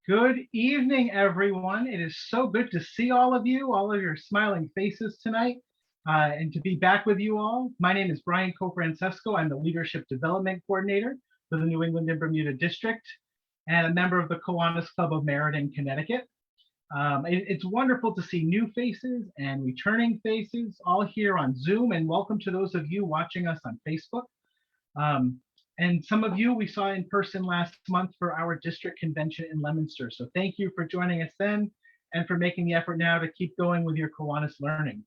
Good evening, everyone. It is so good to see all of your smiling faces tonight, and to be back with you all. My name is Brian Cofrancesco. I'm the Leadership Development Coordinator for the New England and Bermuda District and a member of the Kiwanis Club of Hamilton, Connecticut. It's wonderful to see new faces and returning faces all here on Zoom, and welcome to those of you watching us on Facebook. Um, and some of you we saw in person last month for our district convention in Leominster. So thank you for joining us then and for making the effort now to keep going with your Kiwanis learning.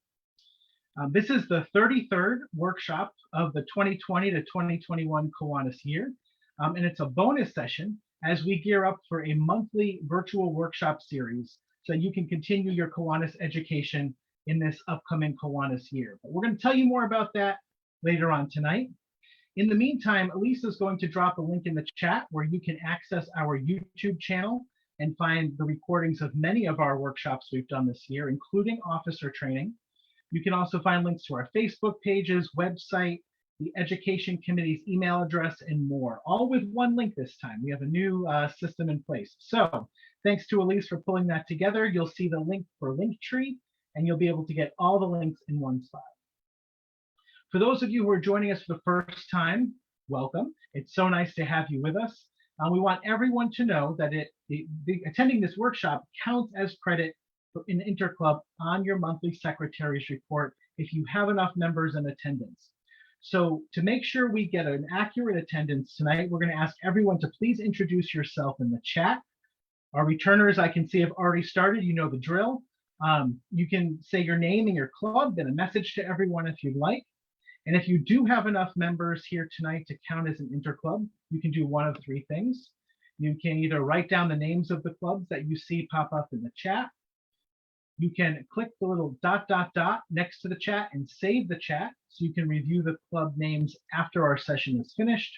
This is the 33rd workshop of the 2020 to 2021 Kiwanis year. And it's a bonus session as we gear up for a monthly virtual workshop series so you can continue your Kiwanis education in this upcoming Kiwanis year. But we're going to tell you more about that later on tonight. In the meantime, Elise is going to drop a link in the chat where you can access our YouTube channel and find the recordings of many of our workshops we've done this year, including officer training. You can also find links to our Facebook pages, website, the Education Committee's email address, and more, all with one link this time. We have a new system in place. So thanks to Elise for pulling that together. You'll see the link for Linktree, and you'll be able to get all the links in one spot. For those of you who are joining us for the first time, welcome. It's so nice to have you with us. We want everyone to know that attending this workshop counts as credit for an interclub on your monthly secretary's report if you have enough members in attendance. So to make sure we get an accurate attendance tonight, we're going to ask everyone to please introduce yourself in the chat. Our returners, I can see, have already started. You know the drill. You can say your name and your club and a message to everyone if you'd like. And if you do have enough members here tonight to count as an interclub, you can do one of three things. You can either write down the names of the clubs that you see pop up in the chat. You can click the little ... next to the chat and save the chat so you can review the club names after our session is finished.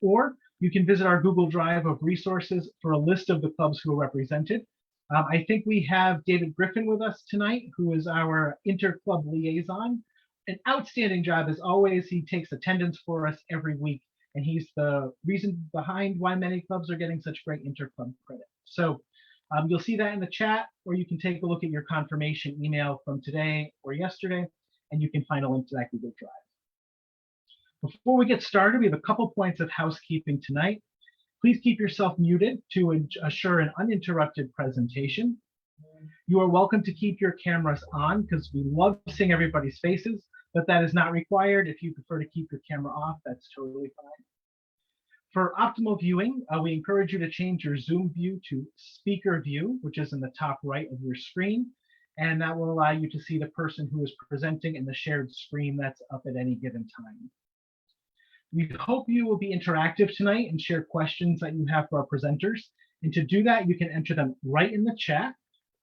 Or you can visit our Google Drive of resources for a list of the clubs who are represented. I think we have David Griffin with us tonight, who is our interclub liaison. An outstanding job as always. He takes attendance for us every week, and he's the reason behind why many clubs are getting such great interclub credit. So you'll see that in the chat, or you can take a look at your confirmation email from today or yesterday, and you can find a link to that Google Drive. Before we get started, we have a couple points of housekeeping tonight. Please keep yourself muted to assure an uninterrupted presentation. You are welcome to keep your cameras on because we love seeing everybody's faces, but that is not required. If you prefer to keep your camera off, that's totally fine. For optimal viewing, we encourage you to change your Zoom view to speaker view, which is in the top right of your screen, and that will allow you to see the person who is presenting in the shared screen that's up at any given time. We hope you will be interactive tonight and share questions that you have for our presenters. And to do that, you can enter them right in the chat.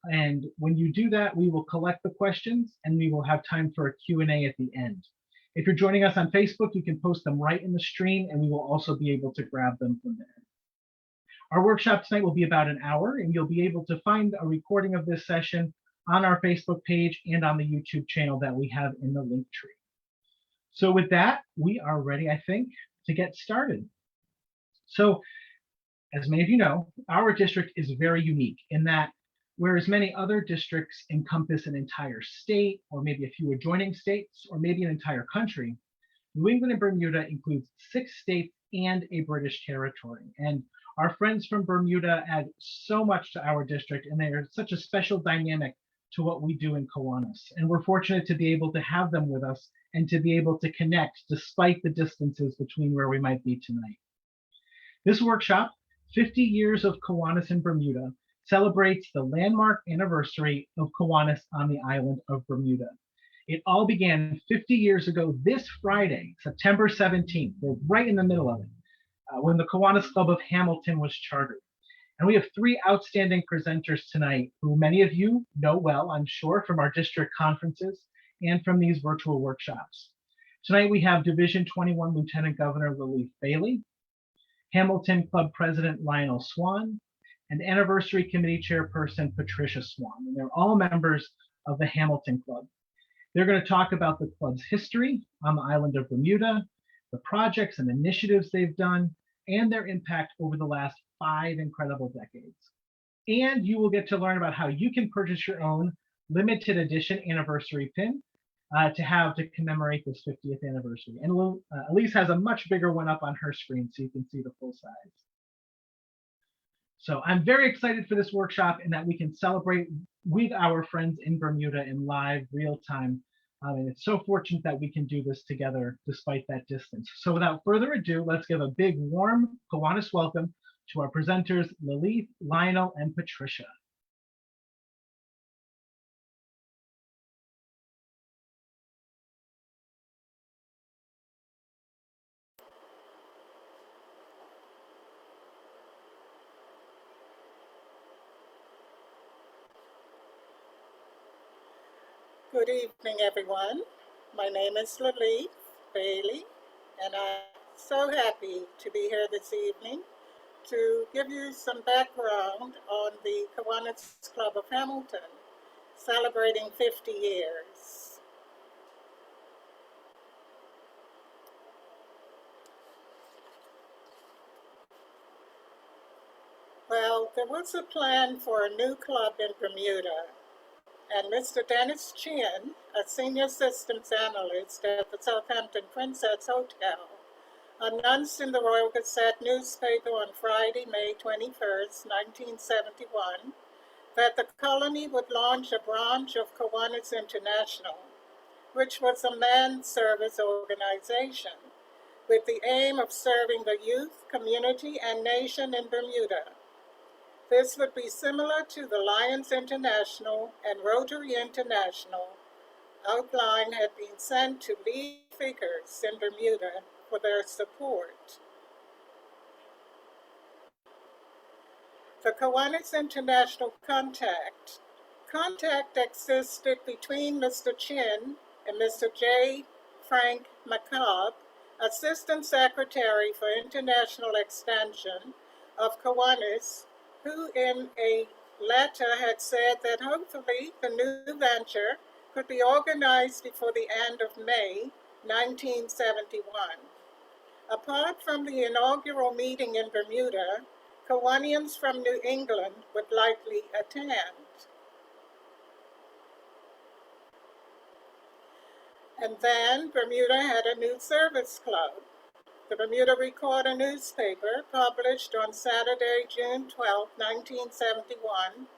And when you do that, we will collect the questions and we will have time for a Q&A at the end. If you're joining us on Facebook, you can post them right in the stream and we will also be able to grab them from there. Our workshop tonight will be about an hour, and you'll be able to find a recording of this session on our Facebook page and on the YouTube channel that we have in the link tree. So with that, we are ready, I think, to get started. So as many of you know, our district is very unique in that whereas many other districts encompass an entire state or maybe a few adjoining states or maybe an entire country, New England and Bermuda includes 6 states and a British territory. And our friends from Bermuda add so much to our district, and they are such a special dynamic to what we do in Kiwanis. And we're fortunate to be able to have them with us and to be able to connect despite the distances between where we might be tonight. This workshop, 50 Years of Kiwanis in Bermuda, celebrates the landmark anniversary of Kiwanis on the island of Bermuda. It all began 50 years ago this Friday, September 17th. We're right in the middle of it, when the Kiwanis Club of Hamilton was chartered. And we have 3 outstanding presenters tonight who many of you know well, I'm sure, from our district conferences and from these virtual workshops. Tonight we have Division 21 Lieutenant Governor Leleath Bailey, Hamilton Club President Lionel Swan, and Anniversary Committee Chairperson Patricia Swan. And they're all members of the Hamilton Club. They're going to talk about the club's history on the island of Bermuda, the projects and initiatives they've done, and their impact over the last 5 incredible decades. And you will get to learn about how you can purchase your own limited edition anniversary pin to commemorate this 50th anniversary. And Elise has a much bigger one up on her screen so you can see the full size. So I'm very excited for this workshop and that we can celebrate with our friends in Bermuda in live, real time. And it's so fortunate that we can do this together despite that distance. So without further ado, let's give a big warm Kiwanis welcome to our presenters, Leleath, Lionel, and Patricia. Good evening, everyone. My name is Leleath Bailey, and I'm so happy to be here this evening to give you some background on the Kiwanis Club of Hamilton, celebrating 50 years. Well, there was a plan for a new club in Bermuda, and Mr. Dennis Chin, a senior systems analyst at the Southampton Princess Hotel, announced in the Royal Gazette newspaper on Friday, May 21st, 1971, that the colony would launch a branch of Kiwanis International, which was a manned service organization with the aim of serving the youth, community, and nation in Bermuda. This would be similar to the Lions International and Rotary International. Outline had been sent to lead figures in Bermuda for their support. The Kiwanis International contact existed between Mr. Chin and Mr. J. Frank McCobb, Assistant Secretary for International Extension of Kiwanis, who in a letter had said that hopefully the new venture could be organized before the end of May 1971. Apart from the inaugural meeting in Bermuda, Kiwanians from New England would likely attend. And then Bermuda had a new service club. The Bermuda Recorder newspaper published on Saturday, June 12, 1971,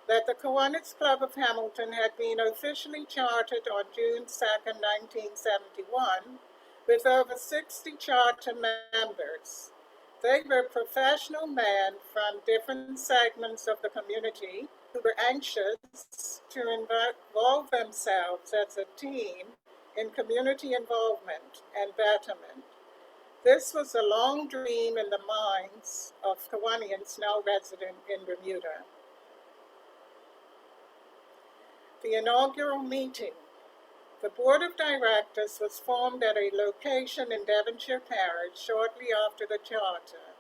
that the Kiwanis Club of Hamilton had been officially chartered on June 2, 1971, with over 60 charter members. They were professional men from different segments of the community who were anxious to involve themselves as a team in community involvement and betterment. This was a long dream in the minds of Kiwanians now resident in Bermuda. The inaugural meeting. The board of directors was formed at a location in Devonshire Parish shortly after the charter.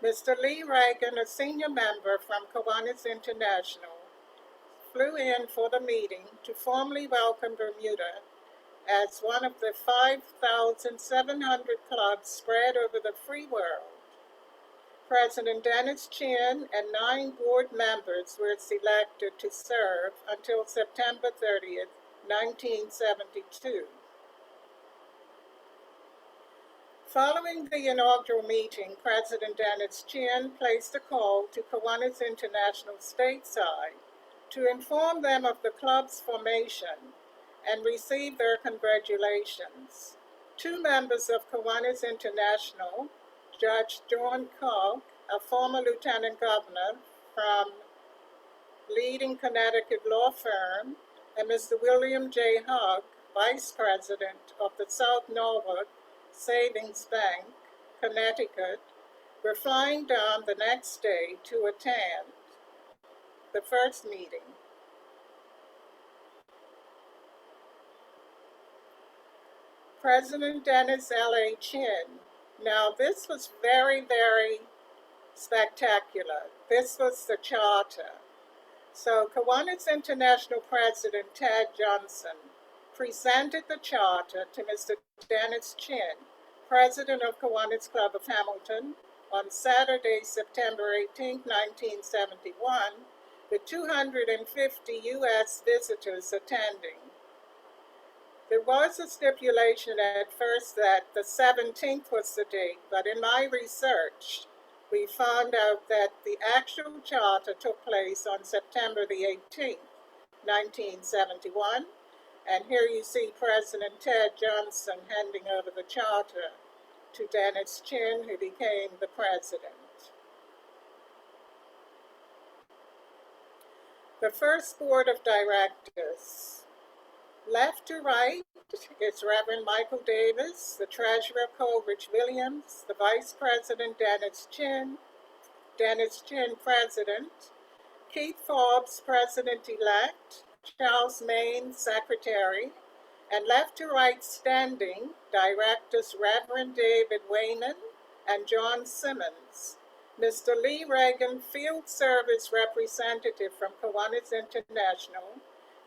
Mr. Lee Reagan, a senior member from Kiwanis International, flew in for the meeting to formally welcome Bermuda as one of the 5,700 clubs spread over the free world. President Dennis Chin and 9 board members were selected to serve until September 30th, 1972. Following the inaugural meeting, President Dennis Chin placed a call to Kiwanis International stateside to inform them of the club's formation and receive their congratulations. 2 members of Kiwanis International, Judge John Cook, a former Lieutenant Governor from leading Connecticut law firm, and Mr. William J. Hugg, Vice President of the South Norfolk Savings Bank, Connecticut, were flying down the next day to attend the first meeting. President Dennis L.A. Chin. Now, this was very, very spectacular. This was the charter. So, Kiwanis International President Ted Johnson presented the charter to Mr. Dennis Chin, President of Kiwanis Club of Hamilton, on Saturday, September 18, 1971, with 250 U.S. visitors attending. There was a stipulation at first that the 17th was the date, but in my research, we found out that the actual charter took place on September the 18th, 1971. And here you see President Ted Johnson handing over the charter to Dennis Chin, who became the president. The first board of directors. Left to right is Reverend Michael Davis, the Treasurer Coleridge Williams, the Vice President Dennis Chin, President, Keith Forbes, President-elect, Charles Maine, Secretary, and left to right standing, Directors Reverend David Wayman and John Simmons, Mr. Lee Reagan, Field Service Representative from Kiwanis International,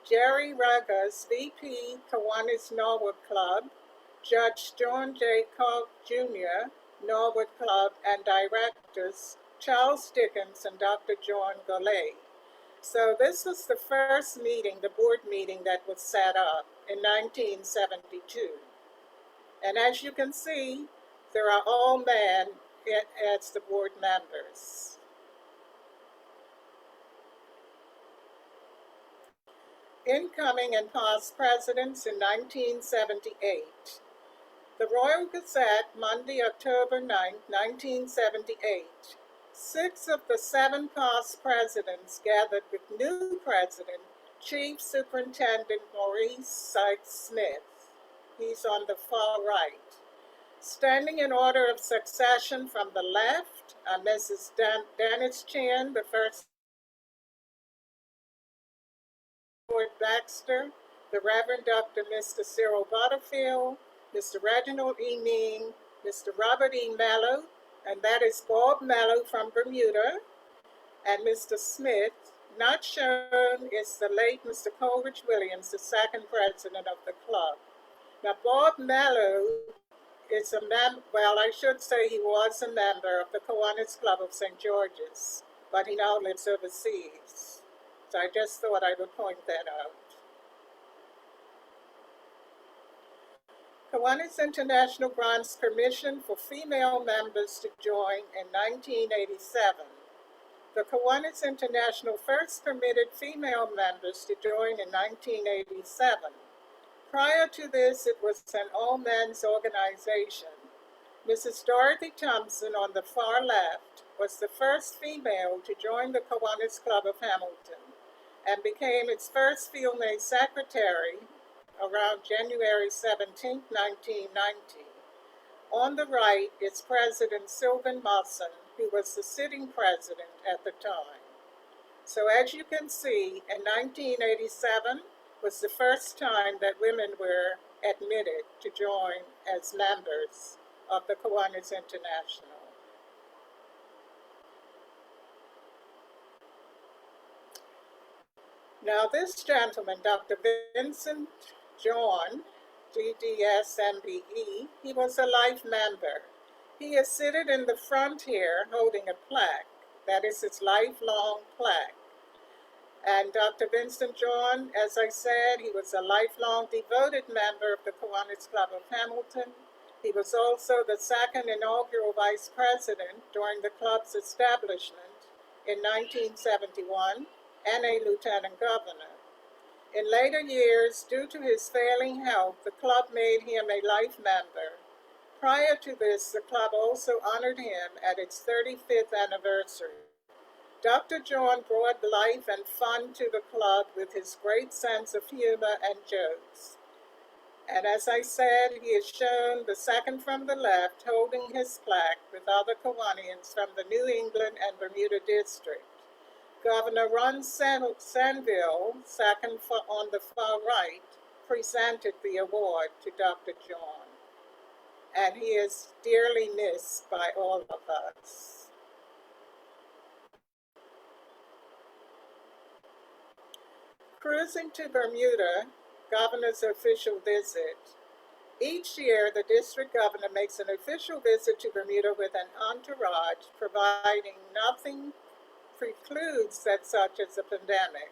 Jerry Ruggers, VP, Kiwanis Norwood Club, Judge John J. Koch Jr., Norwood Club, and directors Charles Dickens and Dr. John Golay. So this was the first meeting, the board meeting that was set up in 1972. And as you can see, there are all men as the board members. Incoming and past presidents in 1978. The Royal Gazette, Monday, October 9, 1978. 6 of the 7 past presidents gathered with new president, Chief Superintendent Maurice Sykes Smith. He's on the far right. Standing in order of succession from the left are Mrs. Dennis Chin, the first Lord Baxter, the Reverend Dr. Mr. Cyril Butterfield, Mr. Reginald E. Mean, Mr. Robert E. Mello, and that is Bob Mello from Bermuda, and Mr. Smith. Not shown is the late Mr. Coleridge Williams, the second president of the club. Now, Bob Mello is a I should say he was a member of the Kiwanis Club of St. George's, but he now lives overseas. So I just thought I would point that out. Kiwanis International grants permission for female members to join in 1987. The Kiwanis International first permitted female members to join in 1987. Prior to this, it was an all-men's organization. Mrs. Dorothy Thompson on the far left was the first female to join the Kiwanis Club of Hamilton and became its first female secretary around January 17, 1990. On the right is President Sylvan Musson, who was the sitting president at the time. So as you can see, in 1987 was the first time that women were admitted to join as members of the Kiwanis International. Now this gentleman, Dr. Vincent John, GDS MBE, he was a life member. He is seated in the front here holding a plaque. That is his lifelong plaque. And Dr. Vincent John, as I said, he was a lifelong devoted member of the Kiwanis Club of Hamilton. He was also the second inaugural vice president during the club's establishment in 1971 and a lieutenant governor. In later years, due to his failing health, the club made him a life member. Prior to this, the club also honored him at its 35th anniversary. Dr. John brought life and fun to the club with his great sense of humor and jokes. And as I said, he is shown the second from the left holding his plaque with other Kiwanians from the New England and Bermuda district. Governor Ron Sanville, second on the far right, presented the award to Dr. John. And he is dearly missed by all of us. Cruising to Bermuda, governor's official visit. Each year, the district governor makes an official visit to Bermuda with an entourage, providing nothing precludes that such as a pandemic.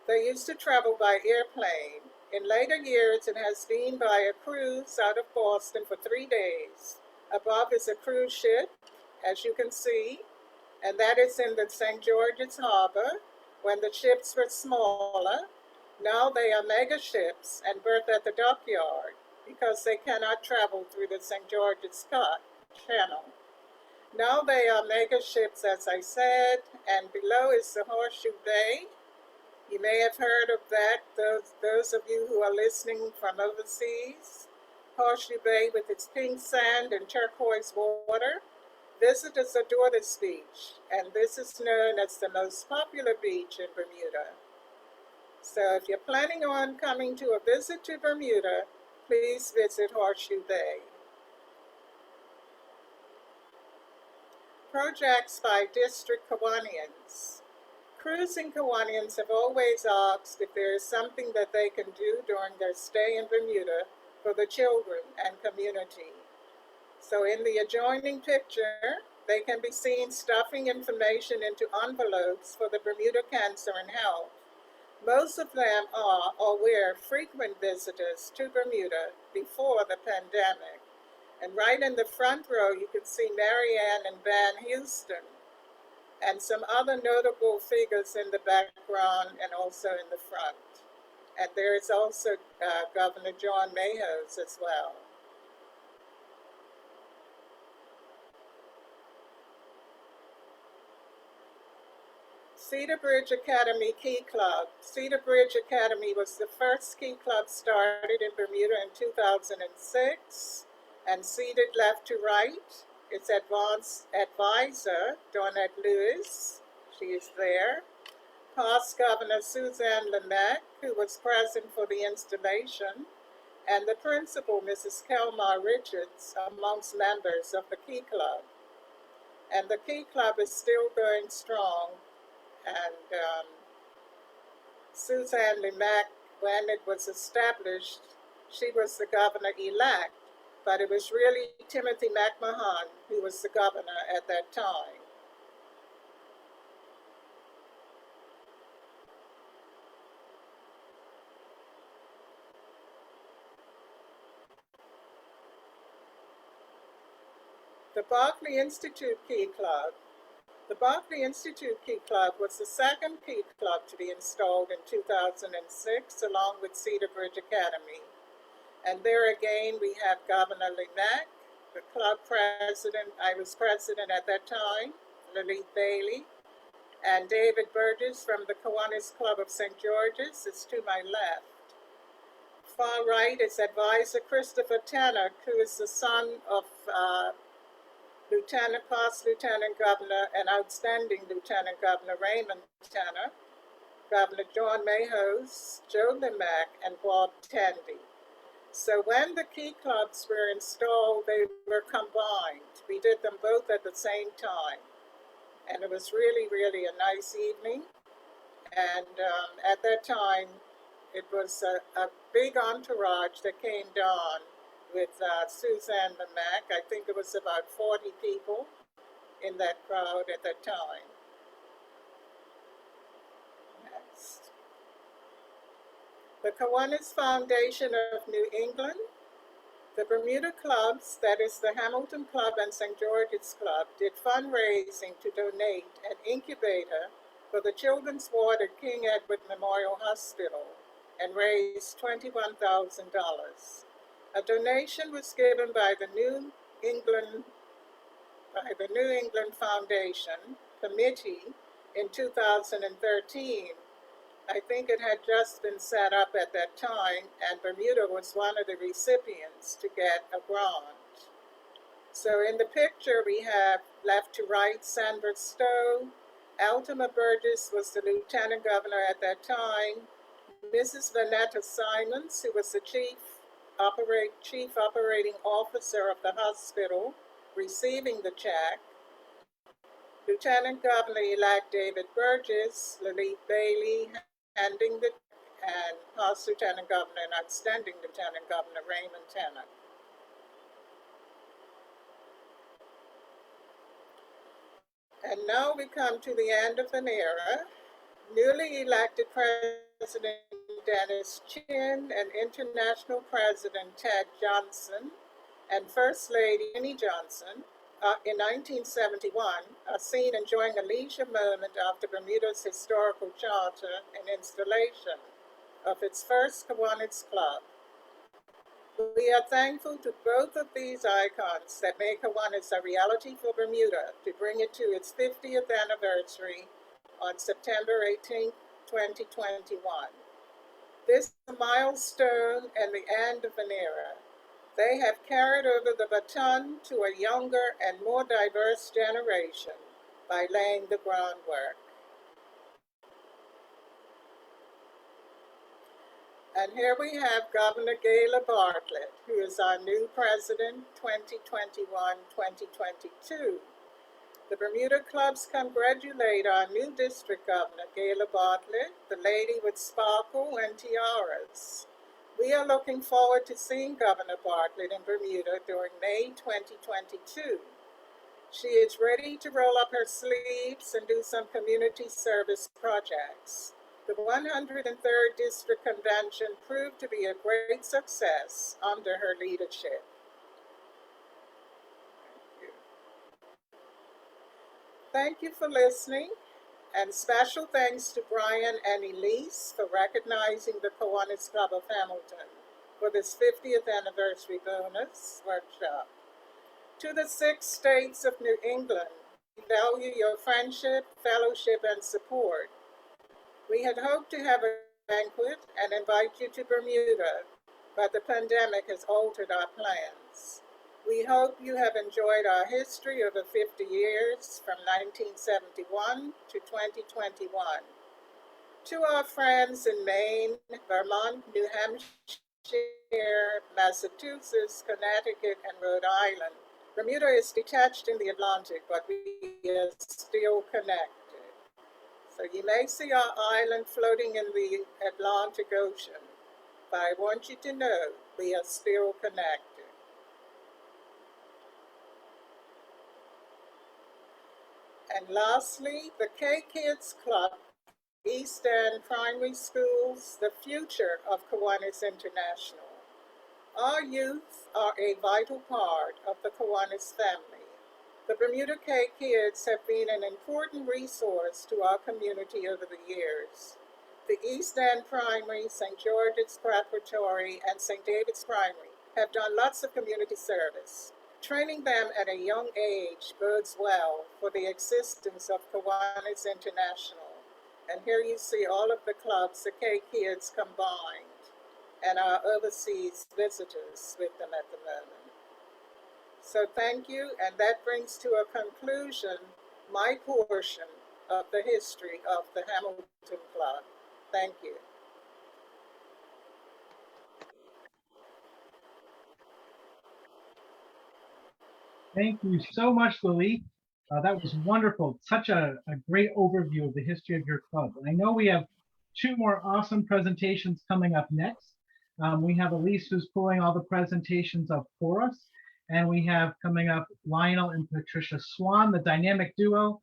They used to travel by airplane. In later years, it has been by a cruise out of Boston for 3 days. Above is a cruise ship, as you can see, and that is in the St. George's Harbor when the ships were smaller. Now they are mega ships and berth at the dockyard because they cannot travel through the St. George's Channel. Now they are mega ships, as I said, and below is the Horseshoe Bay. You may have heard of that, those of you who are listening from overseas. Horseshoe Bay with its pink sand and turquoise water. Visitors adore this beach, and this is known as the most popular beach in Bermuda. So if you're planning on coming to a visit to Bermuda, please visit Horseshoe Bay. Projects by District Kiwanians. Cruising Kiwanians have always asked if there is something that they can do during their stay in Bermuda for the children and community. So in the adjoining picture, they can be seen stuffing information into envelopes for the Bermuda Cancer and Health. Most of them are or were frequent visitors to Bermuda before the pandemic. And right in the front row, you can see Marianne and Van Houston, and some other notable figures in the background and also in the front. And there is also Governor John Mayhews as well. Cedar Bridge Academy Key Club. Cedar Bridge Academy was the first key club started in Bermuda in 2006, and seated left to right, its advisor, Donette Lewis. She is there. Past Governor Suzanne Lemack, who was present for the installation, and the principal, Mrs. Kelmar Richards, amongst members of the Key Club. And the Key Club is still going strong. And Suzanne Lemack, when it was established, she was the governor-elect, but it was really Timothy McMahon who was the governor at that time. The Barclay Institute Key Club. The Barclay Institute Key Club was the second key club to be installed in 2006, along with Cedar Bridge Academy. And there again, we have Governor Leleath, the club president, I was president at that time, Leleath Bailey, and David Burgess from the Kiwanis Club of St. George's is to my left. Far right is Advisor Christopher Tanner, who is the son of past Lieutenant Governor and outstanding Lieutenant Governor Raymond Tanner, Governor John Mayhews, Joe Lemack, and Bob Tandy. So when the key clubs were installed, they were combined. We did them both at the same time. And it was really, really a nice evening. And at that time, it was a big entourage that came down with Suzanne Lemack. I think it was about 40 people in that crowd at that time. Next. The Kiwanis Foundation of New England. The Bermuda clubs, that is the Hamilton Club and St. George's Club, did fundraising to donate an incubator for the Children's Ward at King Edward Memorial Hospital and raised $21,000. A donation was given by the New England Foundation Committee in 2013. I think it had just been set up at that time, and Bermuda was one of the recipients to get a grant. So in the picture, we have left to right Sandra Stowe. Altima Burgess was the Lieutenant Governor at that time. Mrs. Vanetta Simons, who was the Chief Operating Officer of the hospital, receiving the check. Lieutenant Governor-elect David Burgess, Leleath Bailey, handing the and past Lieutenant Governor and outstanding Lieutenant Governor Raymond Tennant. And now we come to the end of an era. Newly elected President Dennis Chin and International President Ted Johnson and First Lady Annie Johnson in 1971 are seen enjoying a leisure moment after Bermuda's historical charter and installation of its first Kiwanis Club. We are thankful to both of these icons that make Kawanis a reality for Bermuda to bring it to its 50th anniversary on September 18, 2021. This is a milestone and the end of an era. They have carried over the baton to a younger and more diverse generation by laying the groundwork. And here we have Governor Barclay, who is our new president, 2021-2022. The Bermuda clubs congratulate our new district governor, Barclay, the lady with sparkle and tiaras. We are looking forward to seeing Governor Barclay in Bermuda during May 2022. She is ready to roll up her sleeves and do some community service projects. The 103rd District Convention proved to be a great success under her leadership. Thank you for listening, and special thanks to Brian and Elise for recognizing the Kiwanis Club of Hamilton for this 50th anniversary bonus workshop. To the 6 states of New England, we value your friendship, fellowship, and support. We had hoped to have a banquet and invite you to Bermuda, but the pandemic has altered our plans. We hope you have enjoyed our history over 50 years from 1971 to 2021. To our friends in Maine, Vermont, New Hampshire, Massachusetts, Connecticut, and Rhode Island, Bermuda is detached in the Atlantic, but we are still connected. So you may see our island floating in the Atlantic Ocean, but I want you to know we are still connected. And lastly, the K-Kids Club, East End Primary Schools, the future of Kiwanis International. Our youth are a vital part of the Kiwanis family. The Bermuda K-Kids have been an important resource to our community over the years. The East End Primary, St. George's Preparatory, and St. David's Primary have done lots of community service. Training them at a young age bodes well for the existence of Kiwanis International. And here you see all of the clubs, the K-Kids combined, and our overseas visitors with them at the moment. So thank you, and that brings to a conclusion my portion of the history of the Hamilton Club. Thank you. Thank you so much, Leleath. That was wonderful. Such a great overview of the history of your club. I know we have 2 more awesome presentations coming up next. We have Elise who's pulling all the presentations up for us. And we have coming up Lionel and Patricia Swan, the dynamic duo,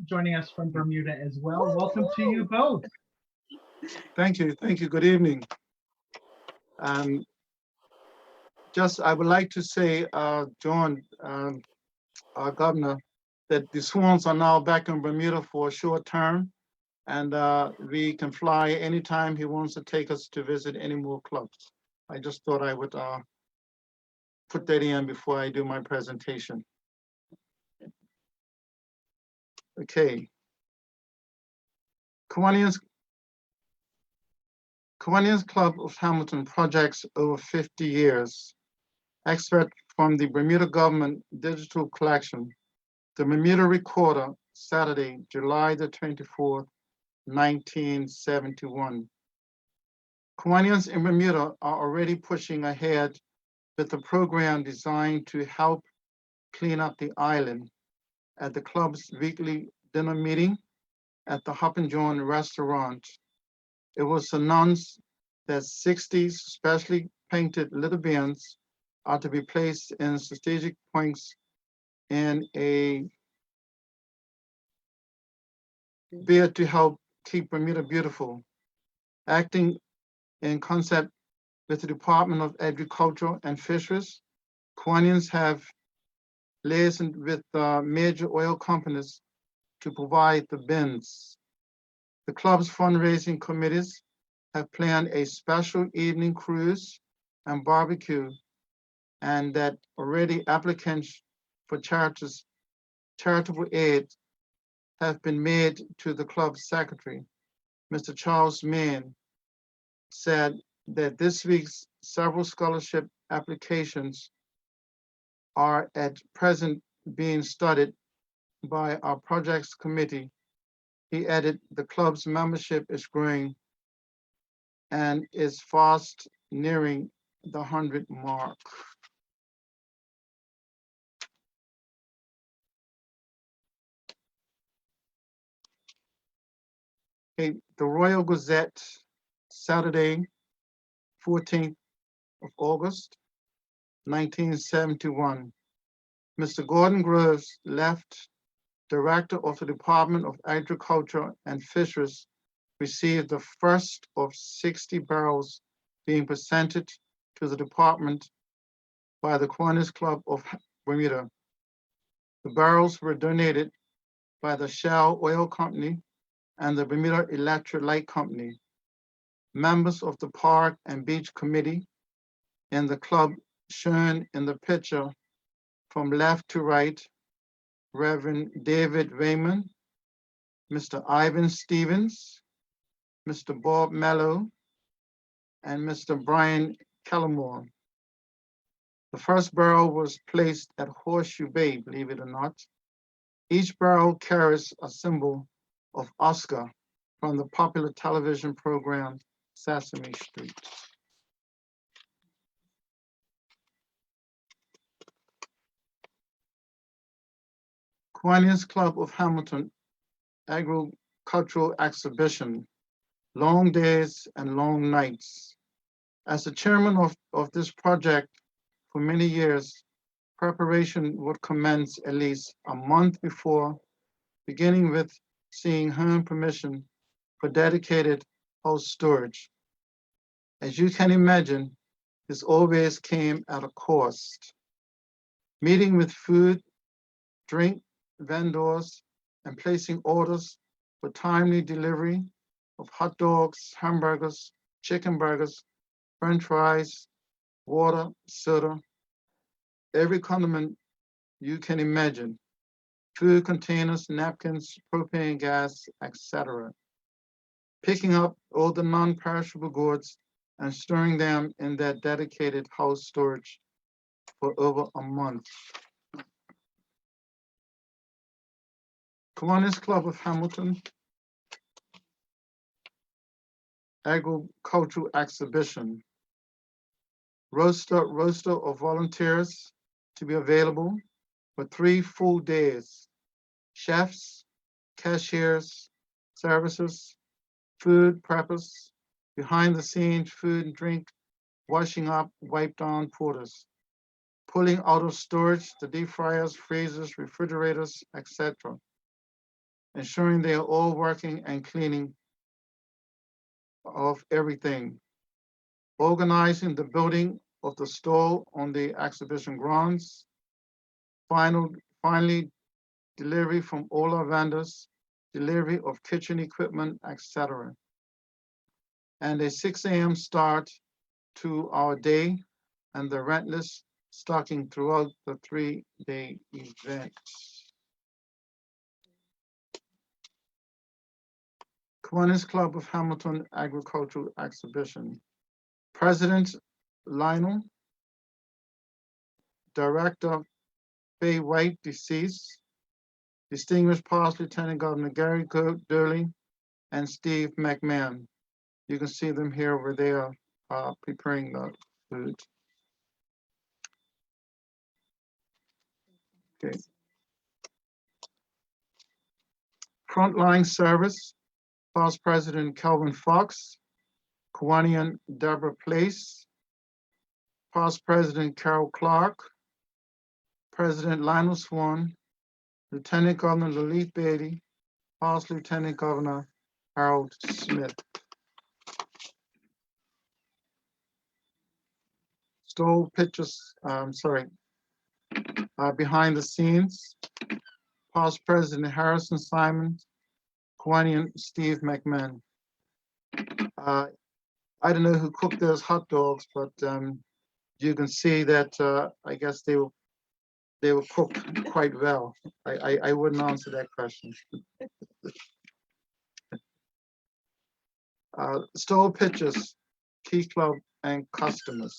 joining us from Bermuda as well. Welcome to you both. Thank you. Thank you. Good evening. I would like to say, John, our governor, that the Swans are now back in Bermuda for a short term, and we can fly anytime he wants to take us to visit any more clubs. I just thought I would put that in before I do my presentation. Okay. Kiwanis Club of Hamilton projects over 50 years. Excerpt from the Bermuda government digital collection, the Bermuda Recorder, Saturday, July the 24th, 1971. Kiwanis in Bermuda are already pushing ahead with a program designed to help clean up the island at the club's weekly dinner meeting at the Hop and John restaurant it was announced that 60 specially painted little bins are to be placed in strategic points in a bid to help keep Bermuda beautiful. Acting in concept with the Department of Agriculture and Fisheries, Kiwanis have liaisoned with major oil companies to provide the bins. The club's fundraising committees have planned a special evening cruise and barbecue, and that already applicants for charitable aid have been made to the club secretary. Mr. Charles Mann said that this week's several scholarship applications are at present being studied by our projects committee. He added, the club's membership is growing and is fast nearing the 100 mark. Okay, the Royal Gazette, Saturday, 14th of August, 1971. Mr. Gordon Groves, left Director of the Department of Agriculture and Fisheries, received the first of 60 barrels being presented to the department by the Kiwanis Club of Bermuda. The barrels were donated by the Shell Oil Company and the Bermuda Electric Light Company. Members of the Park and Beach Committee in the club shown in the picture from left to right, Reverend David Raymond, Mr. Ivan Stevens, Mr. Bob Mello, and Mr. Brian Kellamore. The first barrel was placed at Horseshoe Bay, believe it or not. Each barrel carries a symbol of Oscar from the popular television program Sesame Street. Kiwanis Club of Hamilton Agricultural Exhibition, Long Days and Long Nights. As the chairman of this project for many years, preparation would commence at least a month before, beginning with seeing home permission for dedicated house storage. As you can imagine, this always came at a cost. Meeting with food, drink vendors, and placing orders for timely delivery of hot dogs, hamburgers, chicken burgers, french fries, water, soda, every condiment you can imagine, food containers, napkins, propane gas, etc. Picking up all the non-perishable goods and storing them in that dedicated house storage for over a month. Kiwanis Club of Hamilton Agricultural Exhibition. Roster of volunteers to be available for 3 full days. Chefs, cashiers, services, food preppers, behind the scenes food and drink, washing up, wipe down porters, pulling out of storage the deep fryers, freezers, refrigerators, etc. Ensuring they are all working and cleaning of everything. Organizing the building of the stall on the exhibition grounds. Finally, delivery from all our vendors, delivery of kitchen equipment, etc. And a 6 a.m. start to our day and the rentless stocking throughout the 3-day event. Kiwanis Club of Hamilton Agricultural Exhibition. President Lionel, Director Faye White, deceased, distinguished past Lieutenant Governor Gary Durley, and Steve McMahon. You can see them here where they are preparing the food. Okay. Frontline service, past President Calvin Fox, Kiwanis Deborah Place, past President Carol Clark, President Lionel Swan, Lieutenant Governor Leleath Bailey, past Lieutenant Governor Harold Smith. Stole pictures, behind the scenes, past President Harrison Simon, Kiwanis Steve McMahon. I don't know who cooked those hot dogs, but you can see that I guess they were cooked quite well. I wouldn't answer that question. Stole pictures, Key Club and customers.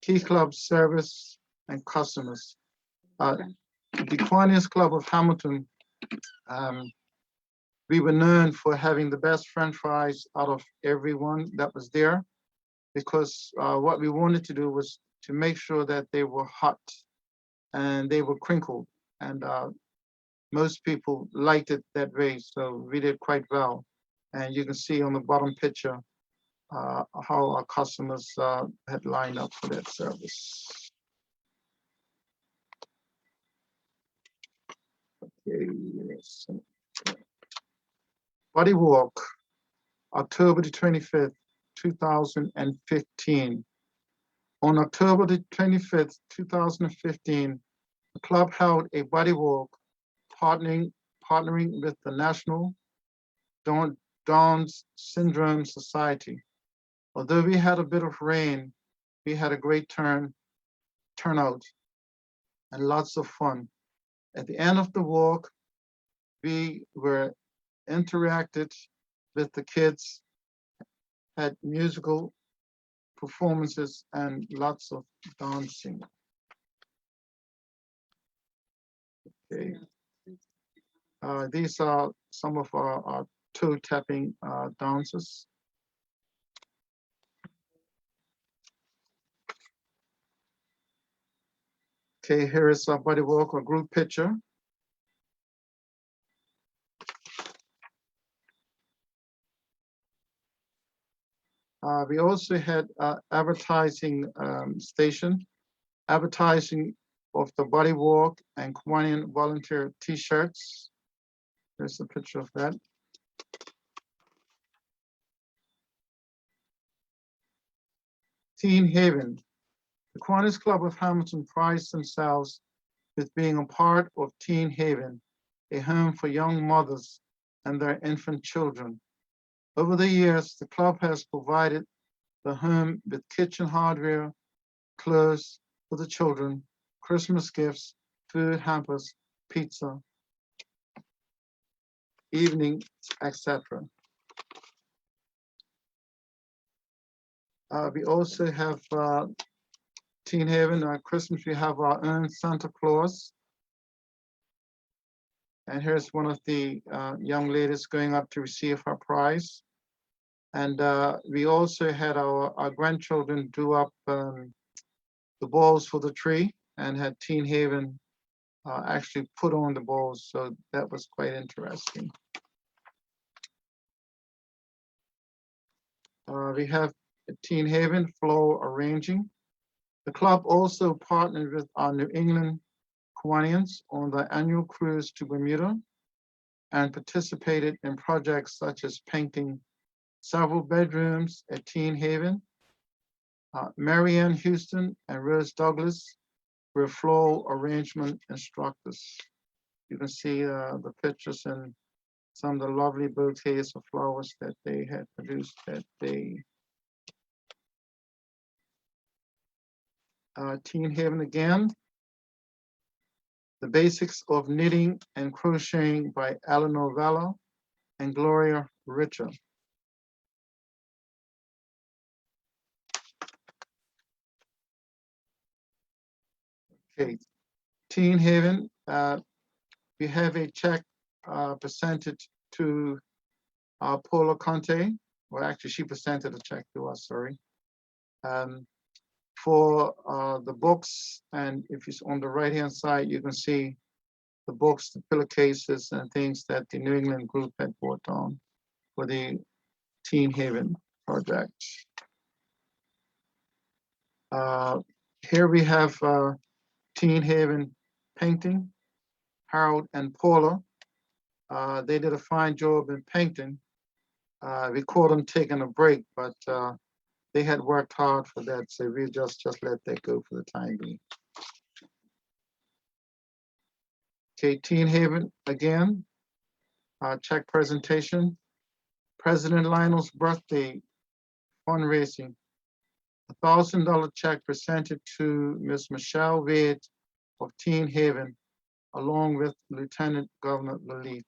Key Club service and customers. The Kiwanis Club of Hamilton, we were known for having the best French fries out of everyone that was there, because what we wanted to do was to make sure that they were hot and they were crinkled, and most people liked it that way, so we did quite well. And you can see on the bottom picture how our customers had lined up for that service. Okay, yes. Buddy Walk, October the 25th, 2015. On October the 25th, 2015, the club held a buddy walk partnering with the National Down's Syndrome Society. Although we had a bit of rain, we had a great turnout and lots of fun. At the end of the walk, we were interacted with the kids, had musical performances and lots of dancing. Okay. These are some of our toe tapping dances. Okay, here is our buddy walk, a group picture. We also had advertising station, advertising of the body walk and Kiwanis volunteer t-shirts. There's a picture of that. Teen Haven. The Kiwanis Club of Hamilton prides themselves with being a part of Teen Haven, a home for young mothers and their infant children. Over the years, the club has provided the home with kitchen hardware, clothes for the children, Christmas gifts, food hampers, pizza, evening, etc. We also have Teen Haven, Christmas, we have our own Santa Claus. And here's one of the young ladies going up to receive her prize. And we also had our grandchildren do up the balls for the tree, and had Teen Haven actually put on the balls, so that was quite interesting. We have Teen Haven floor arranging. The club also partnered with our New England Kiwanis on the annual cruise to Bermuda and participated in projects such as painting several bedrooms at Teen Haven. Marianne Houston and Rose Douglas were floral arrangement instructors. You can see the pictures and some of the lovely bouquets of flowers that they had produced that day. Teen Haven again. The Basics of Knitting and Crocheting by Eleanor Vella and Gloria Richer. Okay, Teen Haven, we have a check presented to Paula Conte, well, actually she presented a check to us, sorry, for the books. And if it's on the right-hand side, you can see the books, the pillowcases and things that the New England group had brought on for the Teen Haven project. Here we have Teen Haven painting, Harold and Paula. They did a fine job in painting. We caught them taking a break, but they had worked hard for that, so we just let that go for the time being. Okay, Teen Haven again, check presentation. President Lionel's birthday fundraising. $1,000 check presented to Ms. Michelle Wade of Teen Haven, along with Lieutenant Governor Leleath.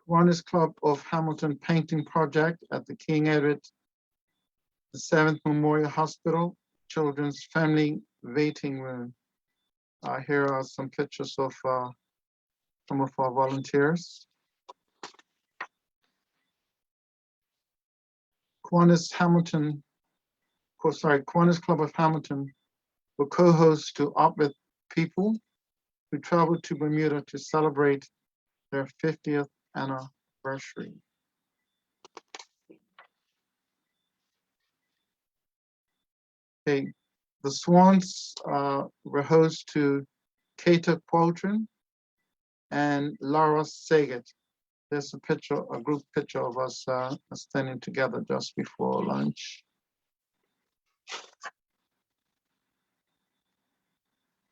Kiwanis Club of Hamilton painting project at the King Edward VII Memorial Hospital Children's Family Waiting Room. Here are some pictures of some of our volunteers. Kiwanis Club of Hamilton will co-host to Up With People who traveled to Bermuda to celebrate their 50th anniversary. Okay, the Swans were host to Kata Qualtrin and Laura Saget. There's a picture, a group picture of us standing together just before lunch.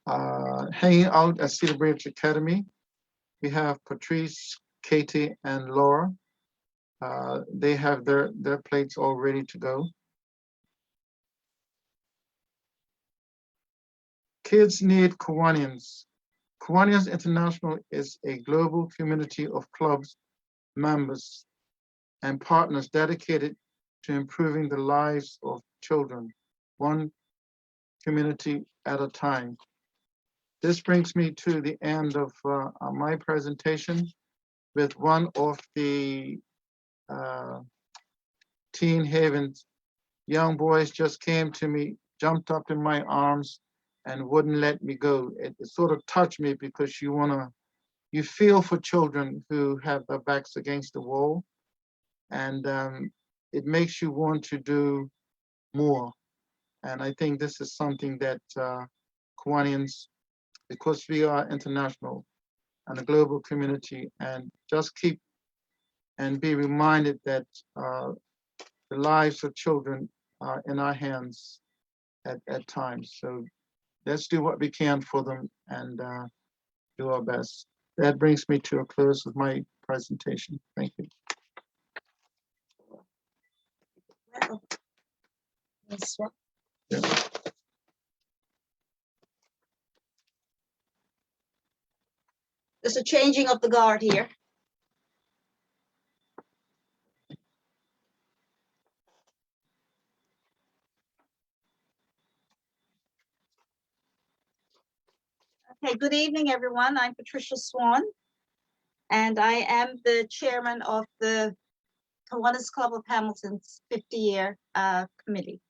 Hanging out at Cedar Bridge Academy, we have Patricia, Katie, and Laura. They have their plates all ready to go. Kids need Kiwanians. Kiwanis International is a global community of clubs, members, and partners dedicated to improving the lives of children, one community at a time. This brings me to the end of my presentation with one of the Teen Haven's young boys just came to me, jumped up in my arms, and wouldn't let me go. It sort of touched me because you feel for children who have their backs against the wall, and it makes you want to do more. And I think this is something that Kiwanians, because we are international and a global community, and just keep and be reminded that the lives of children are in our hands at times. So let's do what we can for them and do our best. That brings me to a close of my presentation. Thank you. Well, that's what- Yeah. There's a changing of the guard here. Okay, good evening, everyone. I'm Patricia Swan, and I am the chairman of the Kiwanis Club of Hamilton's 50-year committee.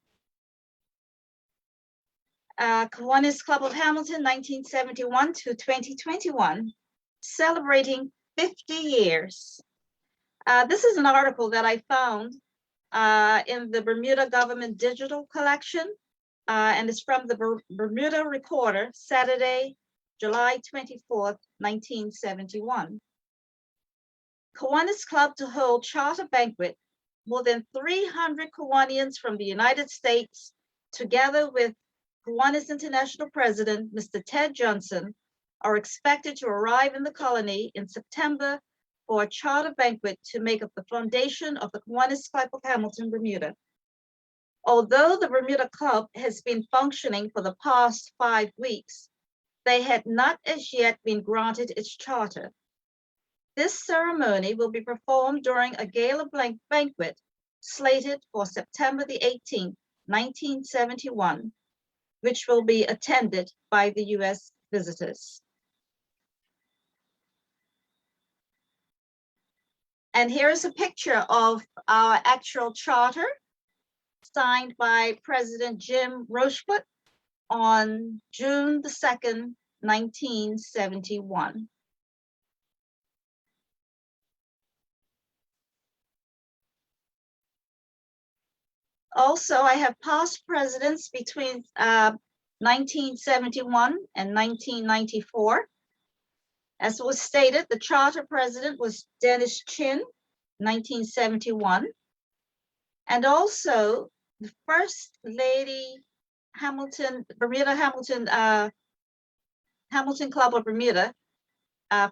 Kiwanis Club of Hamilton, 1971 to 2021, celebrating 50 years. This is an article that I found in the Bermuda Government Digital Collection, and it's from the Bermuda Recorder, Saturday, July 24th, 1971. Kiwanis Club to hold charter banquet. More than 300 Kiwanians from the United States, together with Kiwanis International President, Mr. Ted Johnson, are expected to arrive in the colony in September for a charter banquet to make up the foundation of the Kiwanis Club of Hamilton, Bermuda. Although the Bermuda Club has been functioning for the past 5 weeks, they had not as yet been granted its charter. This ceremony will be performed during a gala banquet slated for September the 18th, 1971, which will be attended by the US visitors. And here is a picture of our actual charter signed by President Jim Rochefoot on June the 2nd, 1971. Also, I have past presidents between 1971 and 1994. As was stated, the charter president was Dennis Chin, 1971. And also the first lady Hamilton, Bermuda Hamilton, Hamilton Club of Bermuda,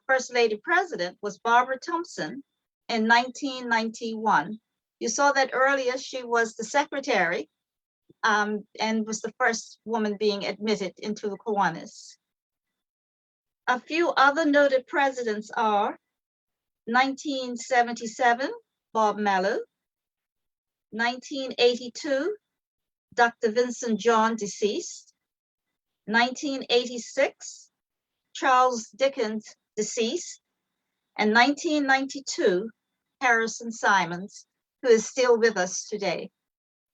first lady president was Barbara Thompson in 1991. You saw that earlier, she was the secretary and was the first woman being admitted into the Kiwanis. A few other noted presidents are 1977, Bob Mallow, 1982, Dr. Vincent John, deceased, 1986, Charles Dickens, deceased, and 1992, Harrison Simons, who is still with us today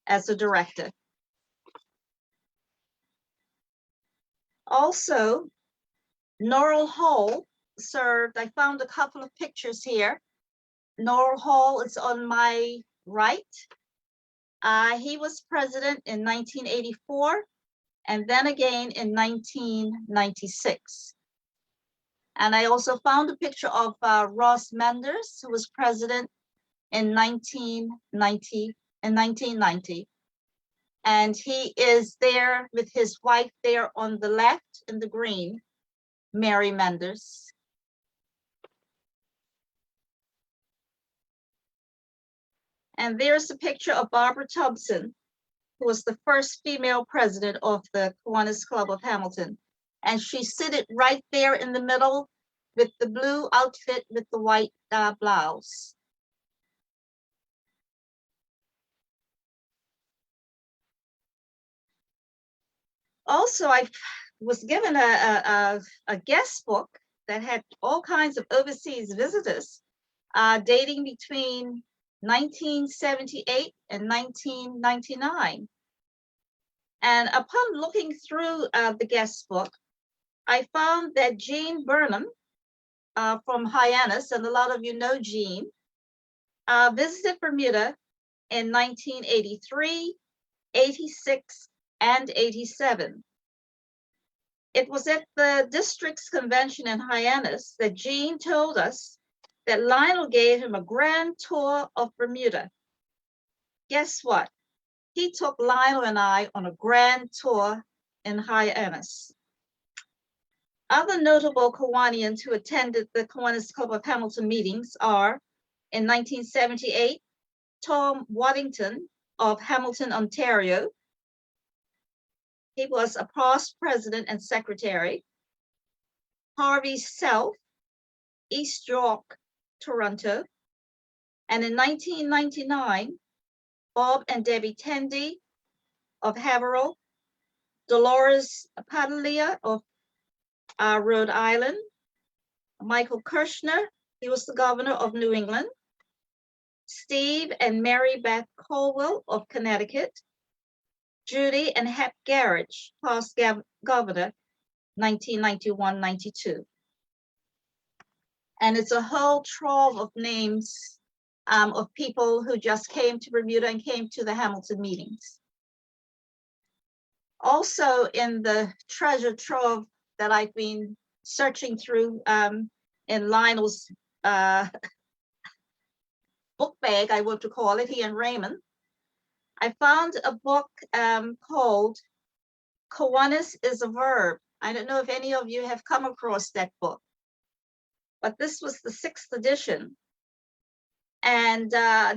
as a director. Also, Norrell Hall served, I found a couple of pictures here. Norrell Hall is on my right. He was president in 1984 and then again in 1996. And I also found a picture of Ross Menders, who was president in 1990. And he is there with his wife there on the left in the green, Mary Menders. And there's a picture of Barbara Thompson, who was the first female president of the Kiwanis Club of Hamilton. And she's seated right there in the middle with the blue outfit with the white blouse. Also, I was given a guest book that had all kinds of overseas visitors dating between 1978 and 1999. And upon looking through the guest book, I found that Jean Burnham from Hyannis, and a lot of you know Jean, visited Bermuda in 1983, 86, and 87. It was at the district's convention in Hyannis that Jean told us that Lionel gave him a grand tour of Bermuda. Guess what? He took Lionel and I on a grand tour in Hyannis. Other notable Kiwanians who attended the Kiwanis Club of Hamilton meetings are, in 1978, Tom Waddington of Hamilton, Ontario. He was a past president and secretary. Harvey Self, East York, Toronto. And in 1999, Bob and Debbie Tendy of Haverhill, Dolores Padilla of Rhode Island, Michael Kirshner, he was the governor of New England, Steve and Mary Beth Colwell of Connecticut, Judy and Hep Garrett, past governor, 1991-92. And it's a whole trove of names of people who just came to Bermuda and came to the Hamilton meetings. Also in the treasure trove that I've been searching through in Lionel's book bag, I want to call it, he and Raymond, I found a book called Kiwanis Is a Verb. I don't know if any of you have come across that book, but this was the 6th edition. And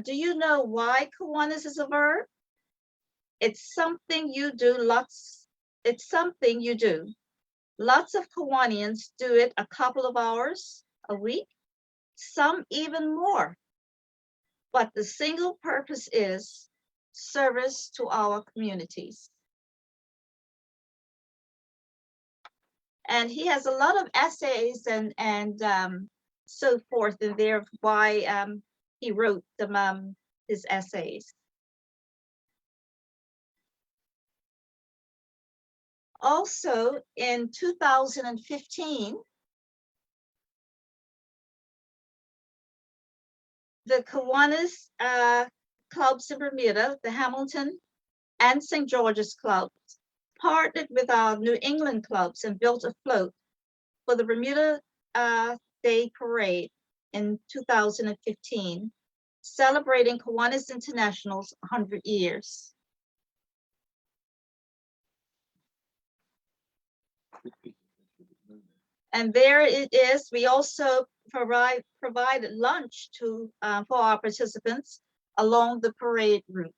do you know why Kiwanis is a verb? It's something you do, it's something you do. Lots of Kiwanians do it a couple of hours a week, some even more. But the single purpose is service to our communities. And he has a lot of essays and so forth in there, why he wrote them, his essays. Also, in 2015, the Kiwanis clubs in Bermuda, the Hamilton and St. George's clubs, partnered with our New England clubs and built a float for the Bermuda Day Parade in 2015, celebrating Kiwanis International's 100 years. And there it is. We also provided lunch for our participants along the parade route.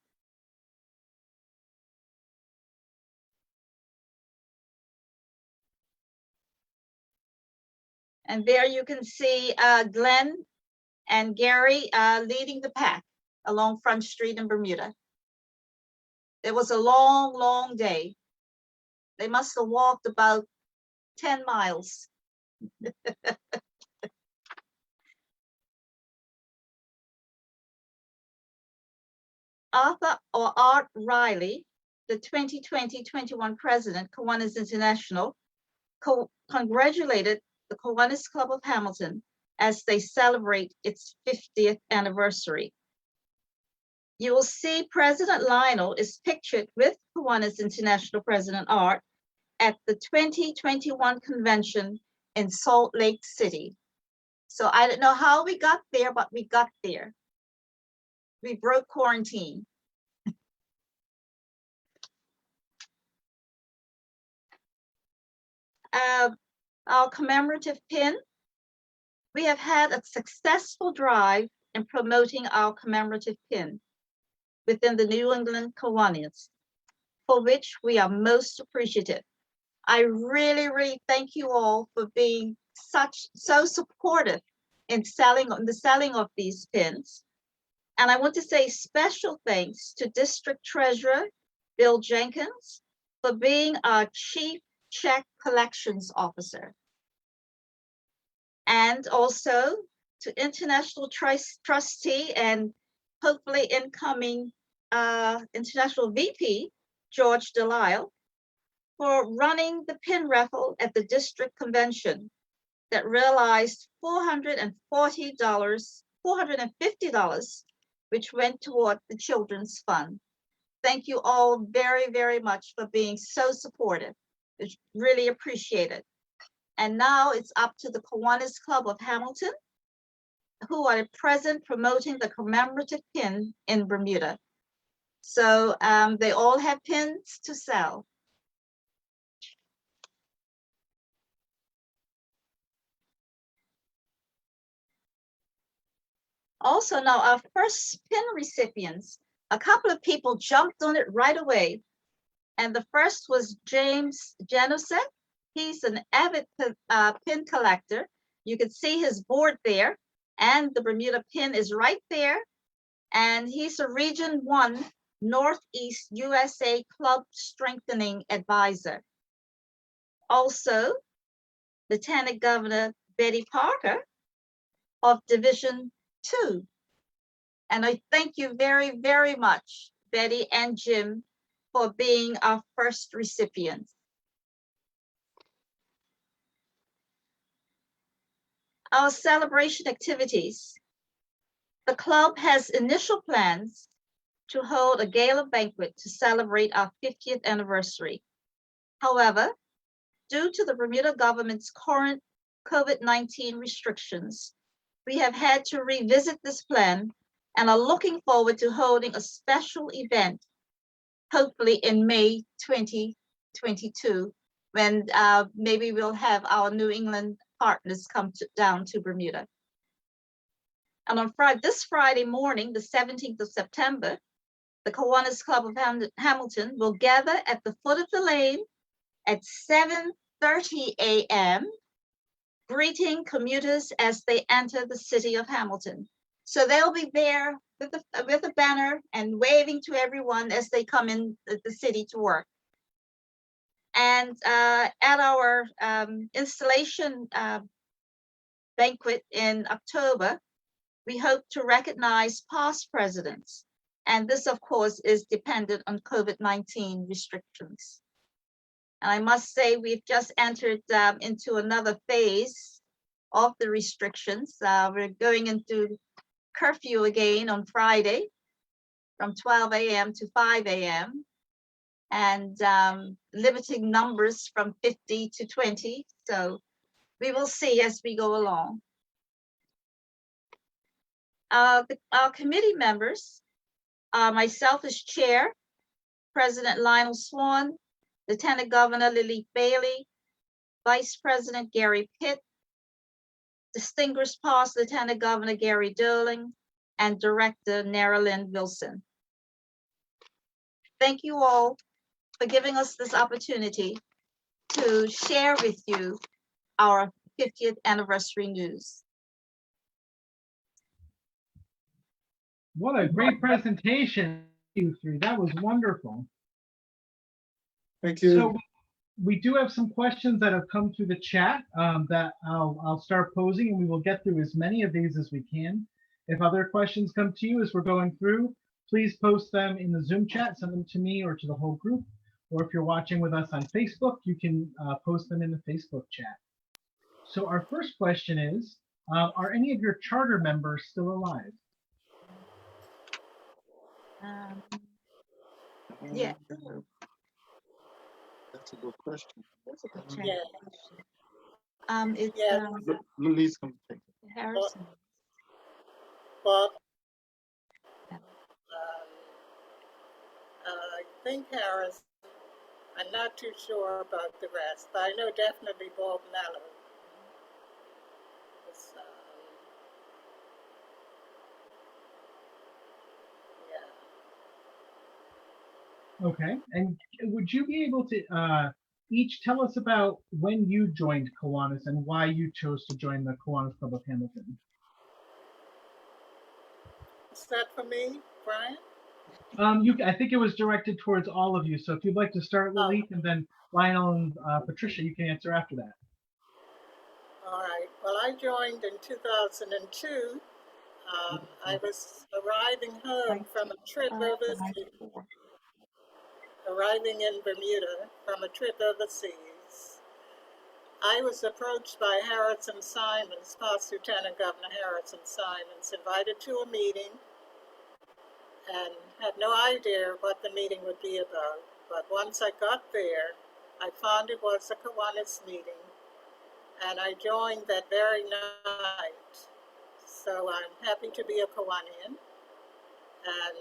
And there you can see Glenn and Gary leading the pack along Front Street in Bermuda. It was a long, long day. They must have walked about 10 miles. Art Riley, the 2020-21 president, Kiwanis International, congratulated the Kiwanis Club of Hamilton as they celebrate its 50th anniversary. You will see President Lionel is pictured with Kiwanis International President Art at the 2021 convention in Salt Lake City. So I don't know how we got there, but we got there. We broke quarantine. Our commemorative pin. We have had a successful drive in promoting our commemorative pin within the New England Kiwanis, for which we are most appreciative. I really, really thank you all for being so supportive in the selling of these pins. And I want to say special thanks to District Treasurer Bill Jenkins for being our Chief Check Collections Officer. And also to International Trustee and hopefully incoming International VP, George Delisle, for running the pin raffle at the district convention that realized $450, which went toward the Children's Fund. Thank you all very, very much for being so supportive. It's really appreciated. And now it's up to the Kiwanis Club of Hamilton, who are at present promoting the commemorative pin in Bermuda. So they all have pins to sell. Also now our first pin recipients, a couple of people jumped on it right away. And the first was James Jennison. He's an avid pin collector. You can see his board there, and the Bermuda pin is right there. And he's a Region 1 Northeast USA Club Strengthening Advisor. Also, Lieutenant Governor Betty Parker of Division 2. And I thank you very, very much, Betty and Jim, for being our first recipients. Our celebration activities. The club has initial plans to hold a gala banquet to celebrate our 50th anniversary. However, due to the Bermuda government's current COVID-19 restrictions, we have had to revisit this plan and are looking forward to holding a special event, hopefully in May 2022, when maybe we'll have our New England partners come down to Bermuda. And on this Friday morning, the 17th of September, the Kiwanis Club of Hamilton will gather at the foot of the lane at 7:30 a.m., greeting commuters as they enter the city of Hamilton. So they'll be there with a banner and waving to everyone as they come in the city to work. And at our installation banquet in October, we hope to recognize past presidents. And this, of course, is dependent on COVID-19 restrictions. And I must say, we've just entered into another phase of the restrictions. We're going into curfew again on Friday. from 12 a.m. to 5 a.m. and limiting numbers from 50 to 20. So we will see as we go along. Our committee members, myself as chair, President Lionel Swan, Lieutenant Governor Leleath Bailey, Vice President Gary Pitt, Distinguished Past Lieutenant Governor Gary Durling, and Director Nerilyn Wilson. Thank you all for giving us this opportunity to share with you our 50th anniversary news. What a great presentation, you three. That was wonderful. Thank you. So we do have some questions that have come through the chat that I'll start posing, and we will get through as many of these as we can. If other questions come to you as we're going through, please post them in the Zoom chat, send them to me or to the whole group. Or if you're watching with us on Facebook, you can post them in the Facebook chat. So our first question is, are any of your charter members still alive? Yeah, That's a good question. that's a good Yeah. question. It's Yeah. Leleath can take it. Harrison. Bob, I think Harris. I'm not too sure about the rest, but I know definitely Bob Mello. Was, yeah. Okay, and would you be able to each tell us about when you joined Kiwanis and why you chose to join the Kiwanis Club of Hamilton? Is that for me, Brian? I think it was directed towards all of you. So if you'd like to start, Leleath, and then Lionel and Patricia, you can answer after that. All right. Well, I joined in 2002. I was arriving home from a trip overseas, arriving in Bermuda from a trip overseas. I was approached by Harrison Simons, past Lieutenant Governor Harrison Simons, invited to a meeting, and had no idea what the meeting would be about. But once I got there, I found it was a Kiwanis meeting, and I joined that very night. So I'm happy to be a Kiwanian and,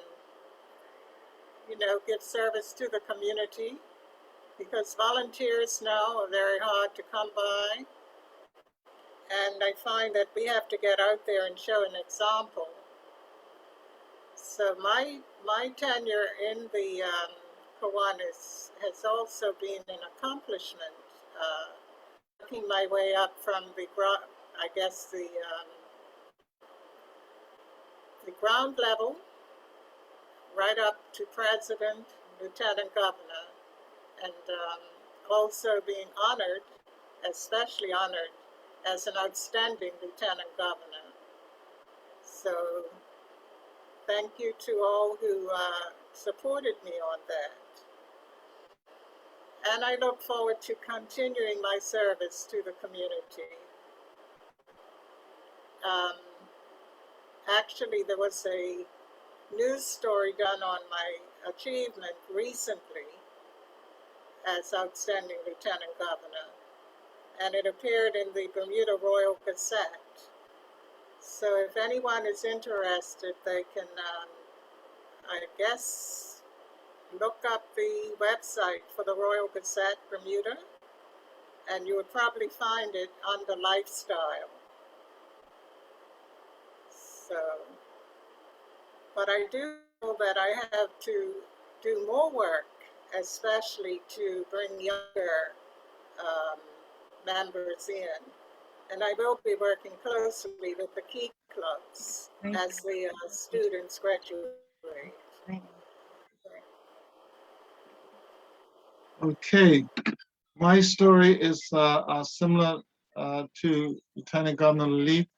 you know, give service to the community, because volunteers now are very hard to come by. And I find that we have to get out there and show an example. So my tenure in the Kiwanis has also been an accomplishment, working my way up from the ground level right up to President, Lieutenant Governor, and also being honored, especially honored, as an outstanding Lieutenant Governor. So thank you to all who supported me on that. And I look forward to continuing my service to the community. Actually, there was a news story done on my achievement recently as outstanding Lieutenant Governor, and it appeared in the Bermuda Royal Gazette. So if anyone is interested, they can, I guess, look up the website for the Royal Gazette Bermuda, and you would probably find it under lifestyle. So, but I do know that I have to do more work, especially to bring younger members in. And I will be working closely with the key clubs as the students graduate. Okay, my story is similar to Lieutenant Governor Leleath.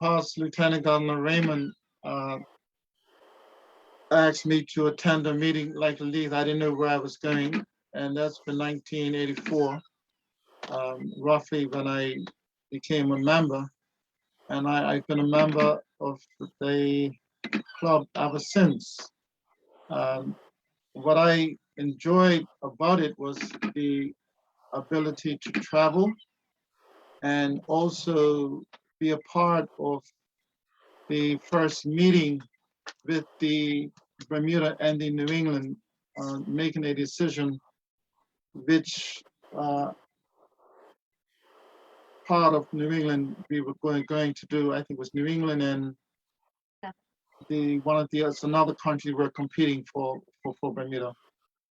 Past Lieutenant Governor Raymond asked me to attend a meeting like Leleath. I didn't know where I was going, and that's for 1984, roughly when I became a member. And I've been a member of the club ever since. What I enjoyed about it was the ability to travel and also be a part of the first meeting with the Bermuda and the New England, making a decision which part of New England we were going to do. I think it was New England and another country were competing for Bermuda.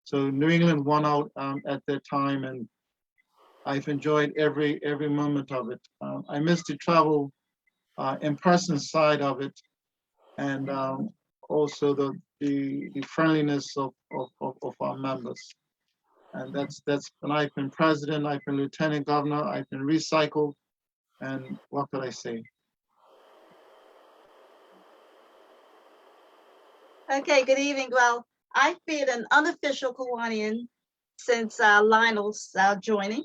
So New England won out at that time, and I've enjoyed every moment of it. I miss the travel in-person side of it, and also the friendliness of our members. And that's when I've been president, I've been lieutenant governor, I've been recycled, and what could I say? Okay, good evening. Well, I've been an unofficial Kiwanian since Lionel's joining.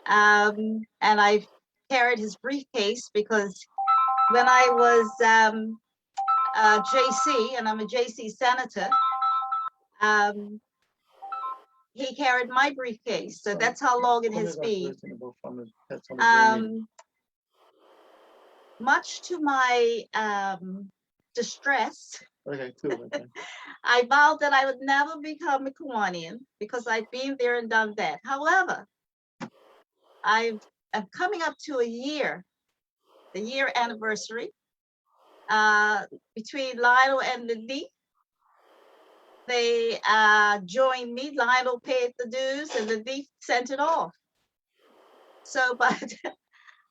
And I've carried his briefcase because when I was JC, and I'm a JC senator, he carried my briefcase. So that's how long it has been. Much to my distress, Okay, cool. Okay. I vowed that I would never become a Kiwanian because I've been there and done that. However, I'm coming up to the year anniversary between Lionel and Leleath. They joined me. Lionel paid the dues and Leleath sent it off. So, but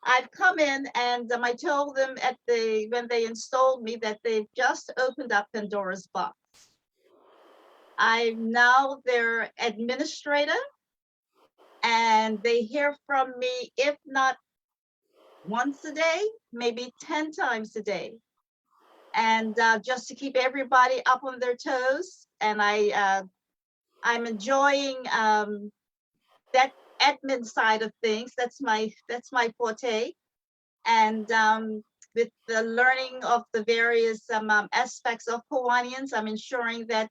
I've come in and I told them when they installed me that they've just opened up Pandora's box. I'm now their administrator, and they hear from me, if not once a day, maybe 10 times a day. And just to keep everybody up on their toes. And I'm enjoying that admin side of things. That's my forte. And with the learning of the various aspects of Kiwanians, I'm ensuring that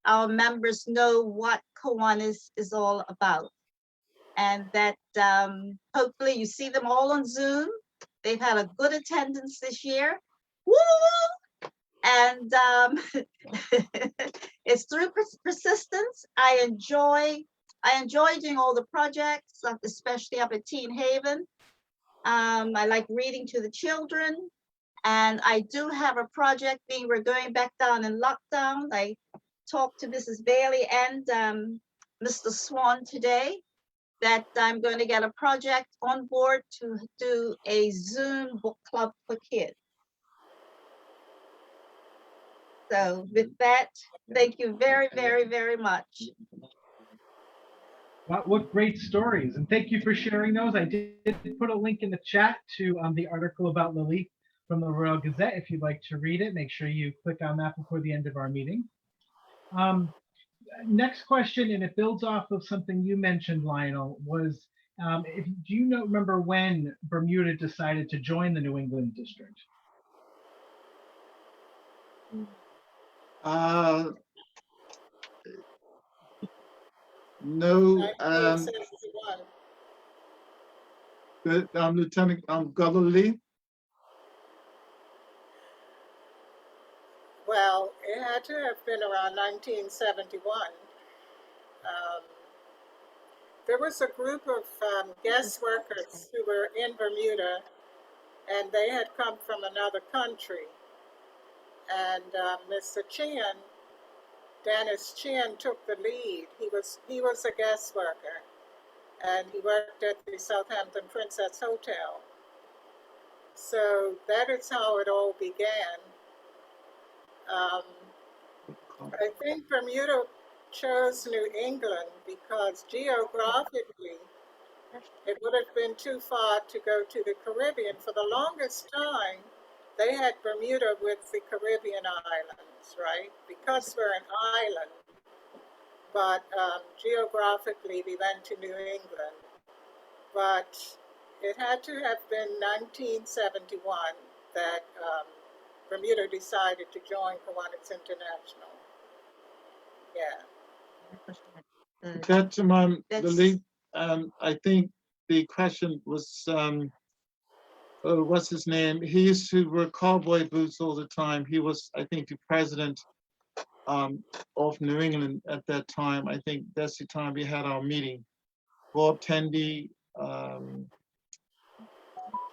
our members know what Kiwanis is all about. And that hopefully you see them all on Zoom. They've had a good attendance this year. Woo! And it's through persistence. I enjoy doing all the projects, especially up at Teen Haven. I like reading to the children, and I do have a project we're going back down in lockdown. I talked to Mrs. Bailey and Mr. Swan today that I'm going to get a project on board to do a Zoom book club for kids. So with that, thank you very, very, very much. Wow, what great stories. And thank you for sharing those. I did put a link in the chat to the article about Leleath from the Royal Gazette. If you'd like to read it, make sure you click on that before the end of our meeting. Next question, and it builds off of something you mentioned, Lionel, was do you remember when Bermuda decided to join the New England district? No, 1971. Lieutenant Governor Leleath. Well, it had to have been around 1971. There was a group of guest workers who were in Bermuda, and they had come from another country. And Mr. Chin, Dennis Chin, took the lead. He was a guest worker, and he worked at the Southampton Princess Hotel. So that is how it all began. I think Bermuda chose New England because geographically it would have been too far to go to the Caribbean. For the longest time, they had Bermuda with the Caribbean islands, right? Because we're an island. But geographically, we went to New England. But it had to have been 1971 that Bermuda decided to join Kiwanis International. Yeah. That's my That's- belief. I think the question was, what's his name? He used to wear cowboy boots all the time. He was, I think, the president of New England at that time. I think that's the time we had our meeting. Bob Tendy,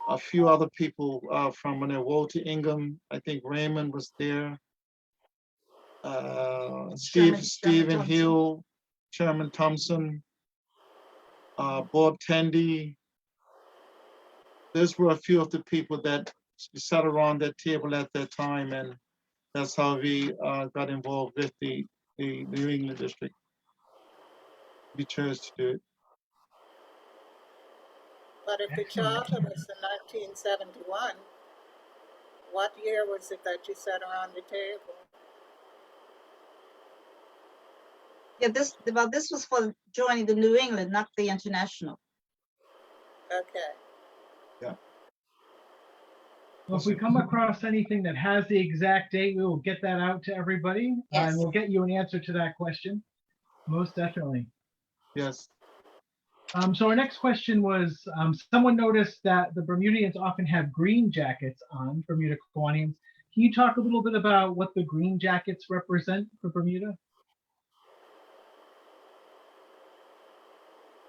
a few other people from when Walter Ingham, I think Raymond was there. Chairman Stephen Thompson. Hill, Chairman Thompson, Bob Tendy. Those were a few of the people that sat around that table at that time, and that's how we got involved with the New England district. We chose to do it. But if the Excellent. charter was in 1971, what year was it that you sat around the table? Yeah, this was for joining the New England, not the international. Okay. Well, if we come across anything that has the exact date, we will get that out to everybody, Yes. and we'll get you an answer to that question. Most definitely. Yes. So our next question was, someone noticed that the Bermudians often have green jackets on, Bermuda Kiwanians. Can you talk a little bit about what the green jackets represent for Bermuda?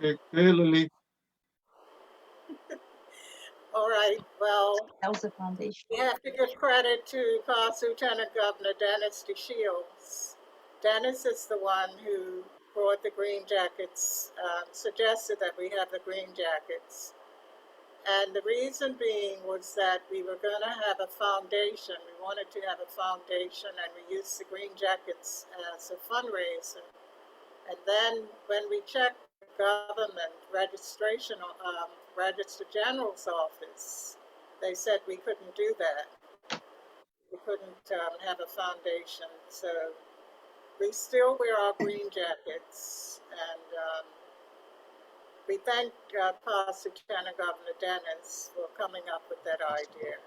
Okay, Lily. All right. Well, That was the foundation. we have to give credit to past Lieutenant Governor Dennis DeShields. Dennis is the one who brought the green jackets, suggested that we have the green jackets. And the reason being was that we were going to have a foundation. We wanted to have a foundation, and we used the green jackets as a fundraiser. And then when we checked the government registration, Register General's office, they said we couldn't do that. We couldn't have a foundation. So we still wear our green jackets, and we thank past Lieutenant Governor Dennis for coming up with that idea.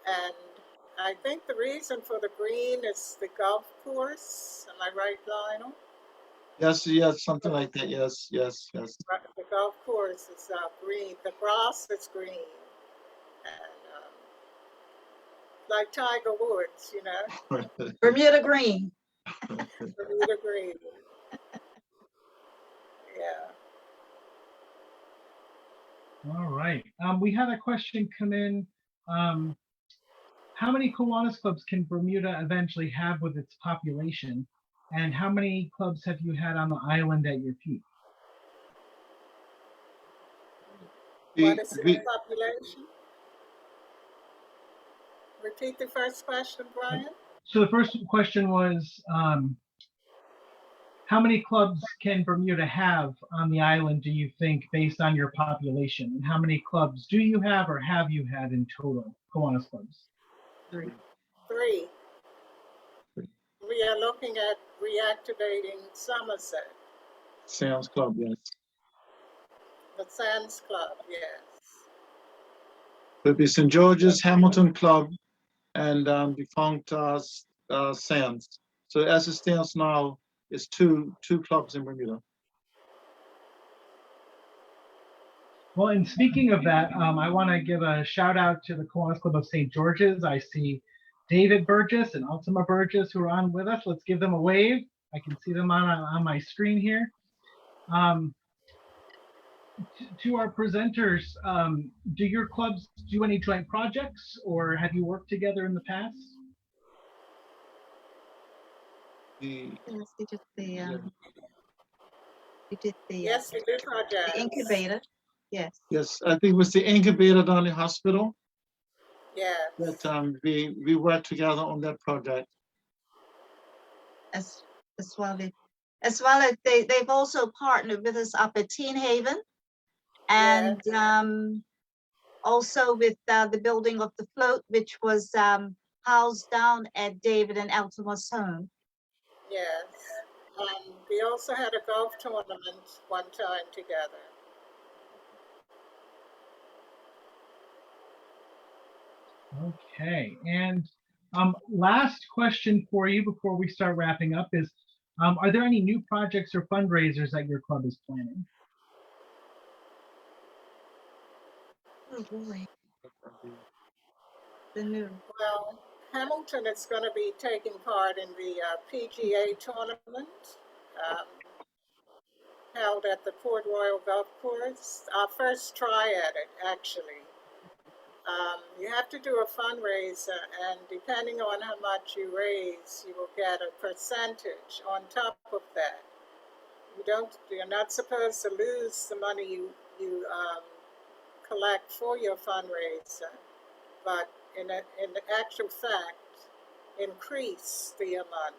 And I think the reason for the green is the golf course. Am I right, Lionel? Yes, yes, something like that. Yes, yes, yes. The golf course is green. The grass is green. And like Tiger Woods, you know, Bermuda green. Bermuda green. Yeah. All right. We had a question come in. How many Kiwanis clubs can Bermuda eventually have with its population? And how many clubs have you had on the island at your peak? What is the population? Repeat the first question, Brian. So the first question was, how many clubs can Bermuda have on the island, do you think, based on your population? And how many clubs do you have or have you had in total, Kiwanis clubs? 3. 3. We are looking at reactivating Somerset, Sam's Club, yes. the Sands Club, yes. There'll be St. George's, Hamilton Club, and defunct Sands. So as it stands now, it's two clubs in Bermuda. Well, and speaking of that, I want to give a shout out to the Kiwanis Club of St. George's. I see David Burgess and Ultima Burgess who are on with us. Let's give them a wave. I can see them on my screen here. To our presenters, do your clubs do any joint projects, or have you worked together in the past? The, Yes, we did the Yes, we do projects. the incubator. Yes. yes, I think it was the incubator down the hospital Yeah. that we worked together on that project. As well as they've also partnered with us up at Teen Haven, and also with the building of the float, which was housed down at David and Altima's home. Yes. We also had a golf tournament one time together. Okay, and last question for you before we start wrapping up is, are there any new projects or fundraisers that your club is planning? Oh, boy. The new. Well, Hamilton is going to be taking part in the PGA tournament held at the Port Royal Golf Course. Our first try at it, actually. You have to do a fundraiser, and depending on how much you raise, you will get a percentage on top of that. You're not supposed to lose the money you collect for your fundraiser, but in the actual fact, increase the amount.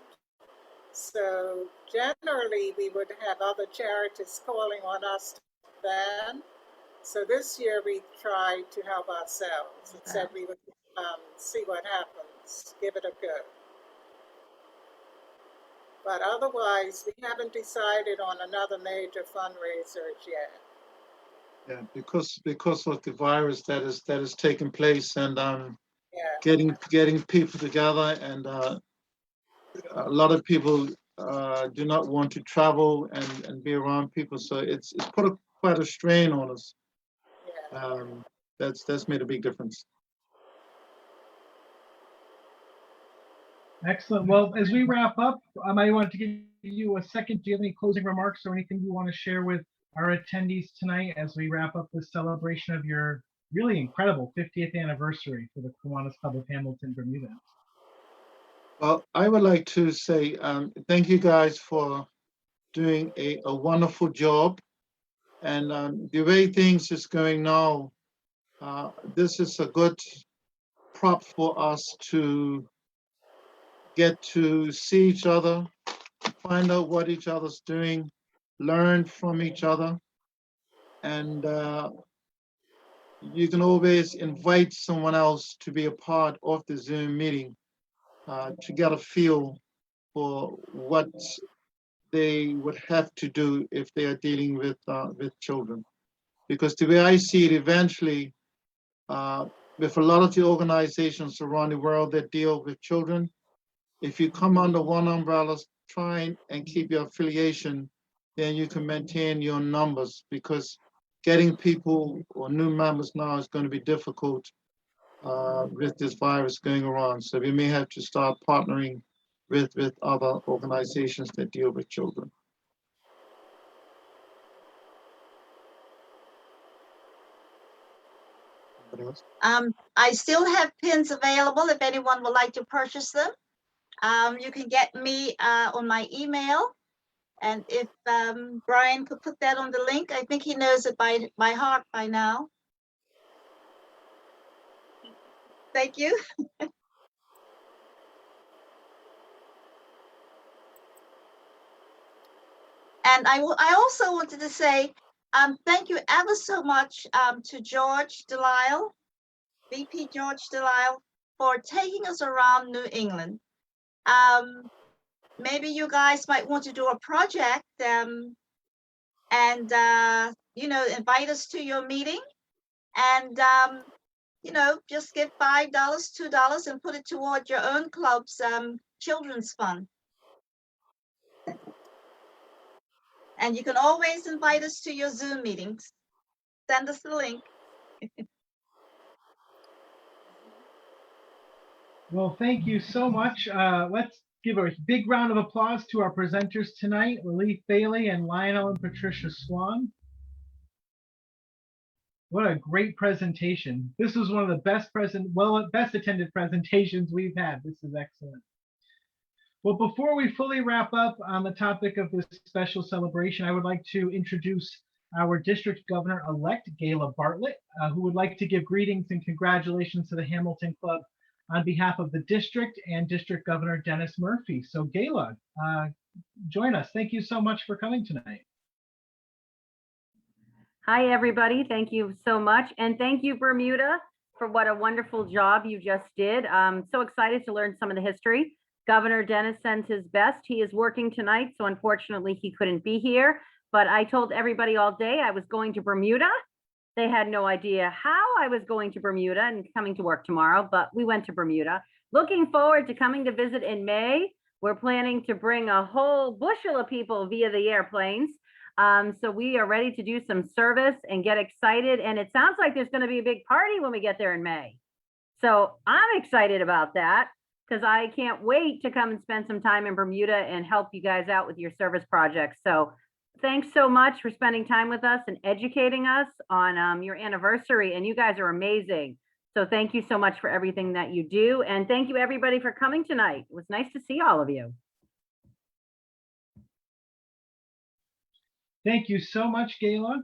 So generally, we would have other charities calling on us then. So this year we tried to help ourselves and said we would see what happens, give it a go. But otherwise, we haven't decided on another major fundraiser yet. Yeah, because of the virus that is taking place, and Yeah. getting people together, and a lot of people do not want to travel and be around people, so it's put quite a strain on us. Yeah. That's made a big difference. Excellent. Well, as we wrap up, I wanted to give you a second. Do you have any closing remarks or anything you want to share with our attendees tonight as we wrap up this celebration of your really incredible 50th anniversary for the Kiwanis Club of Hamilton, Bermuda? Well, I would like to say thank you guys for doing a wonderful job, and the way things is going now, this is a good prop for us to get to see each other, find out what each other's doing, learn from each other, and you can always invite someone else to be a part of the Zoom meeting to get a feel for what they would have to do if they are dealing with children. Because the way I see it, eventually, with a lot of the organizations around the world that deal with children, if you come under one umbrella, try and keep your affiliation, then you can maintain your numbers, because getting people or new members now is going to be difficult with this virus going around. So we may have to start partnering with other organizations that deal with children. Anybody else? I still have pins available if anyone would like to purchase them. You can get me on my email. And if Brian could put that on the link, I think he knows it by heart by now. Thank you. And I also wanted to say thank you ever so much to George Delisle, VP George Delisle, for taking us around New England. Maybe you guys might want to do a project and invite us to your meeting, and just give $5, $2 and put it toward your own club's children's fund. And you can always invite us to your Zoom meetings. Send us the link. Well, thank you so much. Let's give a big round of applause to our presenters tonight, Leleath Bailey and Lionel and Patricia Swan. What a great presentation. This was one of the best attended presentations we've had. This is excellent. Well, before we fully wrap up on the topic of this special celebration, I would like to introduce our District Governor-elect, Gayla Bartlett, who would like to give greetings and congratulations to the Hamilton Club on behalf of the district and District Governor Dennis Murphy. So Gayla, join us. Thank you so much for coming tonight. Hi, everybody. Thank you so much. And thank you, Bermuda, for what a wonderful job you just did. I'm so excited to learn some of the history. Governor Dennis sends his best. He is working tonight, so unfortunately he couldn't be here. But I told everybody all day I was going to Bermuda, They had no idea how I was going to Bermuda and coming to work tomorrow, but we went to Bermuda. Looking forward to coming to visit in May. We're planning to bring a whole bushel of people via the airplanes. So we are ready to do some service and get excited. And it sounds like there's going to be a big party when we get there in May. So I'm excited about that because I can't wait to come and spend some time in Bermuda and help you guys out with your service projects. So thanks so much for spending time with us and educating us on your anniversary. And you guys are amazing. So thank you so much for everything that you do. And thank you everybody for coming tonight. It was nice to see all of you. Thank you so much, Gayla.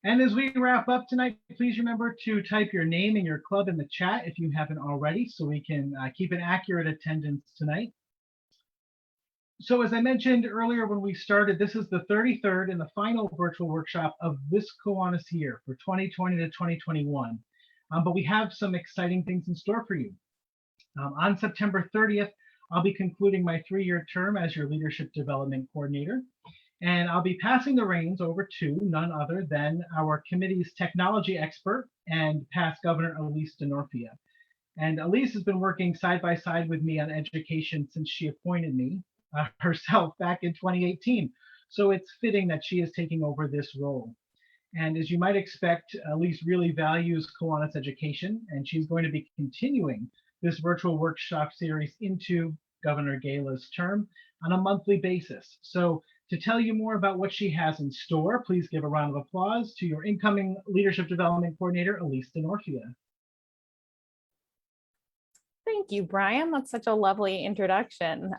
And as we wrap up tonight, please remember to type your name and your club in the chat if you haven't already, so we can keep an accurate attendance tonight. So as I mentioned earlier when we started, this is the 33rd and the final virtual workshop of this Kiwanis year for 2020 to 2021. But we have some exciting things in store for you. On September 30th, I'll be concluding my 3-year term as your Leadership Development Coordinator. And I'll be passing the reins over to none other than our committee's technology expert and past Governor Elise Denorcia. And Elise has been working side by side with me on education since she appointed me herself back in 2018. So it's fitting that she is taking over this role. And as you might expect, Elise really values Kiwanis education, and she's going to be continuing this virtual workshop series into Governor Gayla's term on a monthly basis. So to tell you more about what she has in store, please give a round of applause to your incoming Leadership Development Coordinator, Elise Denorcia. Thank you, Brian. That's such a lovely introduction.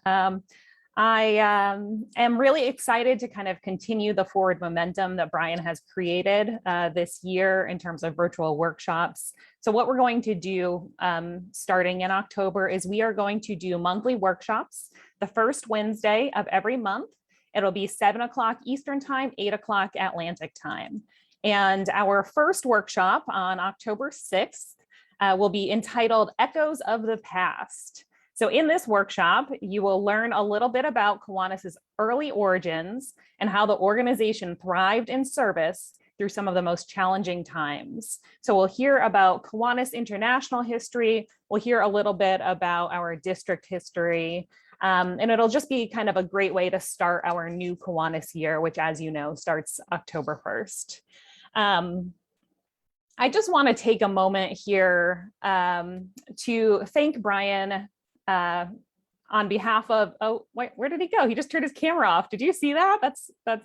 I am really excited to kind of continue the forward momentum that Brian has created this year in terms of virtual workshops. So what we're going to do starting in October is we are going to do monthly workshops the first Wednesday of every month. It'll be 7 o'clock Eastern time, 8 o'clock Atlantic time. And our first workshop on October 6th will be entitled Echoes of the Past. So in this workshop, you will learn a little bit about Kiwanis's early origins and how the organization thrived in service through some of the most challenging times. So we'll hear about Kiwanis international history. We'll hear a little bit about our district history. And it'll just be kind of a great way to start our new Kiwanis year, which, as you know, starts October 1st. I just want to take a moment here to thank Brian on behalf of, oh, wait, where did he go? He just turned his camera off. Did you see that?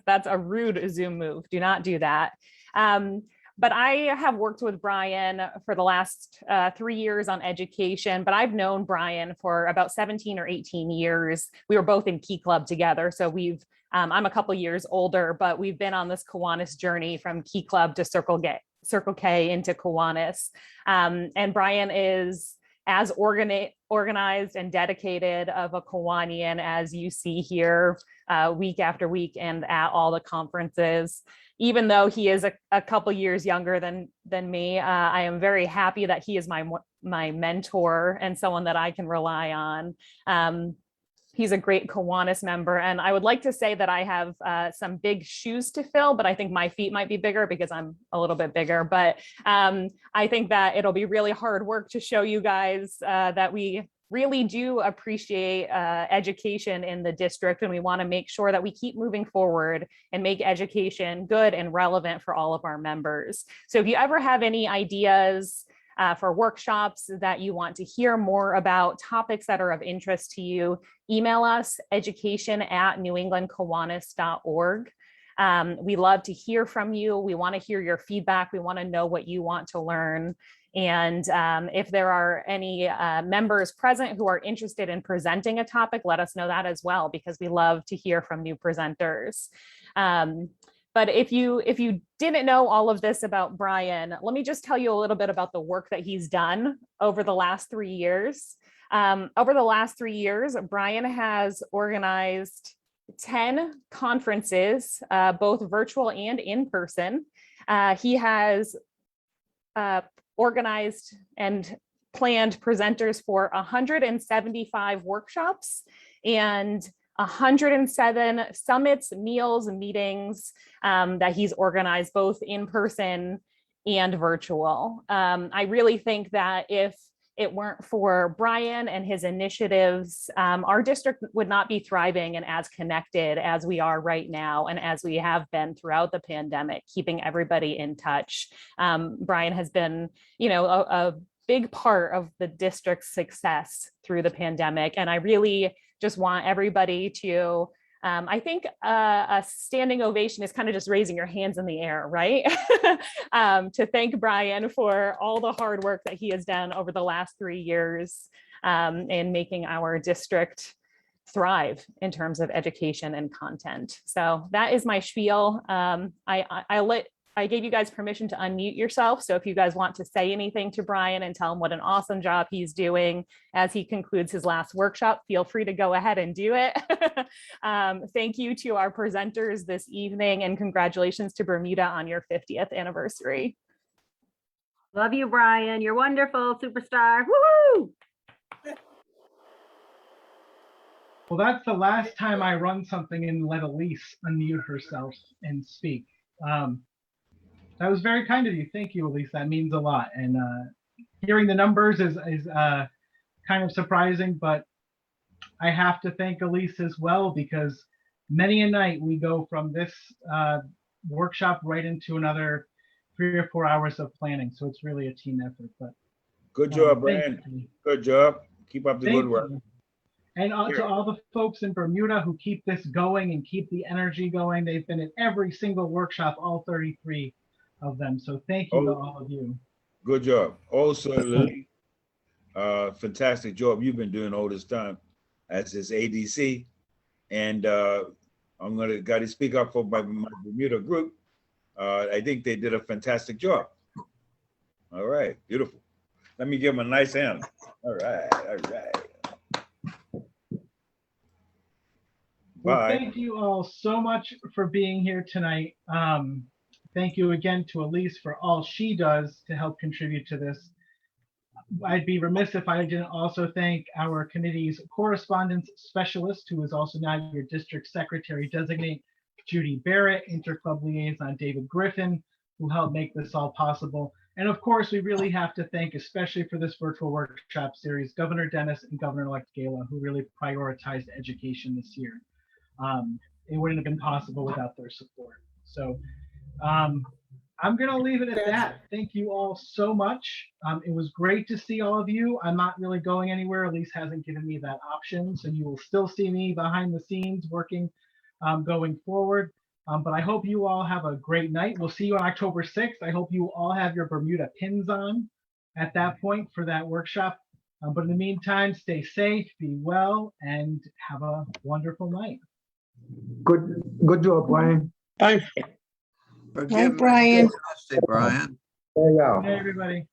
That's a rude Zoom move. Do not do that. But I have worked with Brian for the last 3 years on education, but I've known Brian for about 17 or 18 years. We were both in Key Club together. So I'm a couple years older, but we've been on this Kiwanis journey from Key Club to Circle K into Kiwanis. And Brian is as organized and dedicated of a Kiwanian as you see here week after week and at all the conferences. Even though he is a couple years younger than me, I am very happy that he is my mentor and someone that I can rely on. He's a great Kiwanis member, and I would like to say that I have some big shoes to fill, but I think my feet might be bigger because I'm a little bit bigger. But I think that it'll be really hard work to show you guys that we really do appreciate education in the district, and we want to make sure that we keep moving forward and make education good and relevant for all of our members. So if you ever have any ideas for workshops that you want to hear more about, topics that are of interest to you, email us education@newenglandkiwanis.org. We love to hear from you. We want to hear your feedback. We want to know what you want to learn. And if there are any members present who are interested in presenting a topic, let us know that as well, because we love to hear from new presenters. But if you didn't know all of this about Brian, let me just tell you a little bit about the work that he's done over the last 3 years. Over the last 3 years, Brian has organized 10 conferences, both virtual and in person. He has organized and planned presenters for 175 workshops and 107 summits, meals, meetings that he's organized both in person and virtual. I really think that if it weren't for Brian and his initiatives, our district would not be thriving and as connected as we are right now and as we have been throughout the pandemic, keeping everybody in touch. Brian has been, a big part of the district's success through the pandemic. And I really just want everybody to, I think a standing ovation is kind of just raising your hands in the air, right? To thank Brian for all the hard work that he has done over the last 3 years in making our district thrive in terms of education and content. So that is my spiel. I gave you guys permission to unmute yourself. So if you guys want to say anything to Brian and tell him what an awesome job he's doing as he concludes his last workshop, feel free to go ahead and do it. Thank you to our presenters this evening and congratulations to Bermuda on your 50th anniversary. Love you, Brian. You're wonderful, superstar. Woohoo! Well, that's the last time I run something and let Elise unmute herself and speak. That was very kind of you. Thank you, Elise. That means a lot. And hearing the numbers is kind of surprising, but I have to thank Elise as well, because many a night we go from this workshop right into another 3 or 4 hours of planning. So it's really a team effort. But good job, Brian. Good job. Keep up the good work. And to all the folks in Bermuda who keep this going and keep the energy going. They've been at every single workshop, all 33 of them. So thank you to all of you. Good job. Also, Lily, fantastic job you've been doing all this time as his ADC. And I'm got to speak up for my Bermuda group. I think they did a fantastic job. All right, beautiful. Let me give them a nice hand. All right, all right. Well, Bye. thank you all so much for being here tonight. Thank you again to Elise for all she does to help contribute to this. I'd be remiss if I didn't also thank our committee's correspondence specialist, who is also now your district secretary designate, Judy Barrett, interclub liaison David Griffin, who helped make this all possible. And of course, we really have to thank, especially for this virtual workshop series, Governor Dennis and Governor-elect Gala, who really prioritized education this year. It wouldn't have been possible without their support. So I'm going to leave it at that. Thank you all so much. It was great to see all of you. I'm not really going anywhere. Elise hasn't given me that option. So you will still see me behind the scenes working going forward. But I hope you all have a great night. We'll see you on October 6th. I hope you all have your Bermuda pins on at that point for that workshop. But in the meantime, stay safe, be well, and have a wonderful night. Good job, Brian. Thanks. Forgive me. Brian. There you go. Hey, everybody.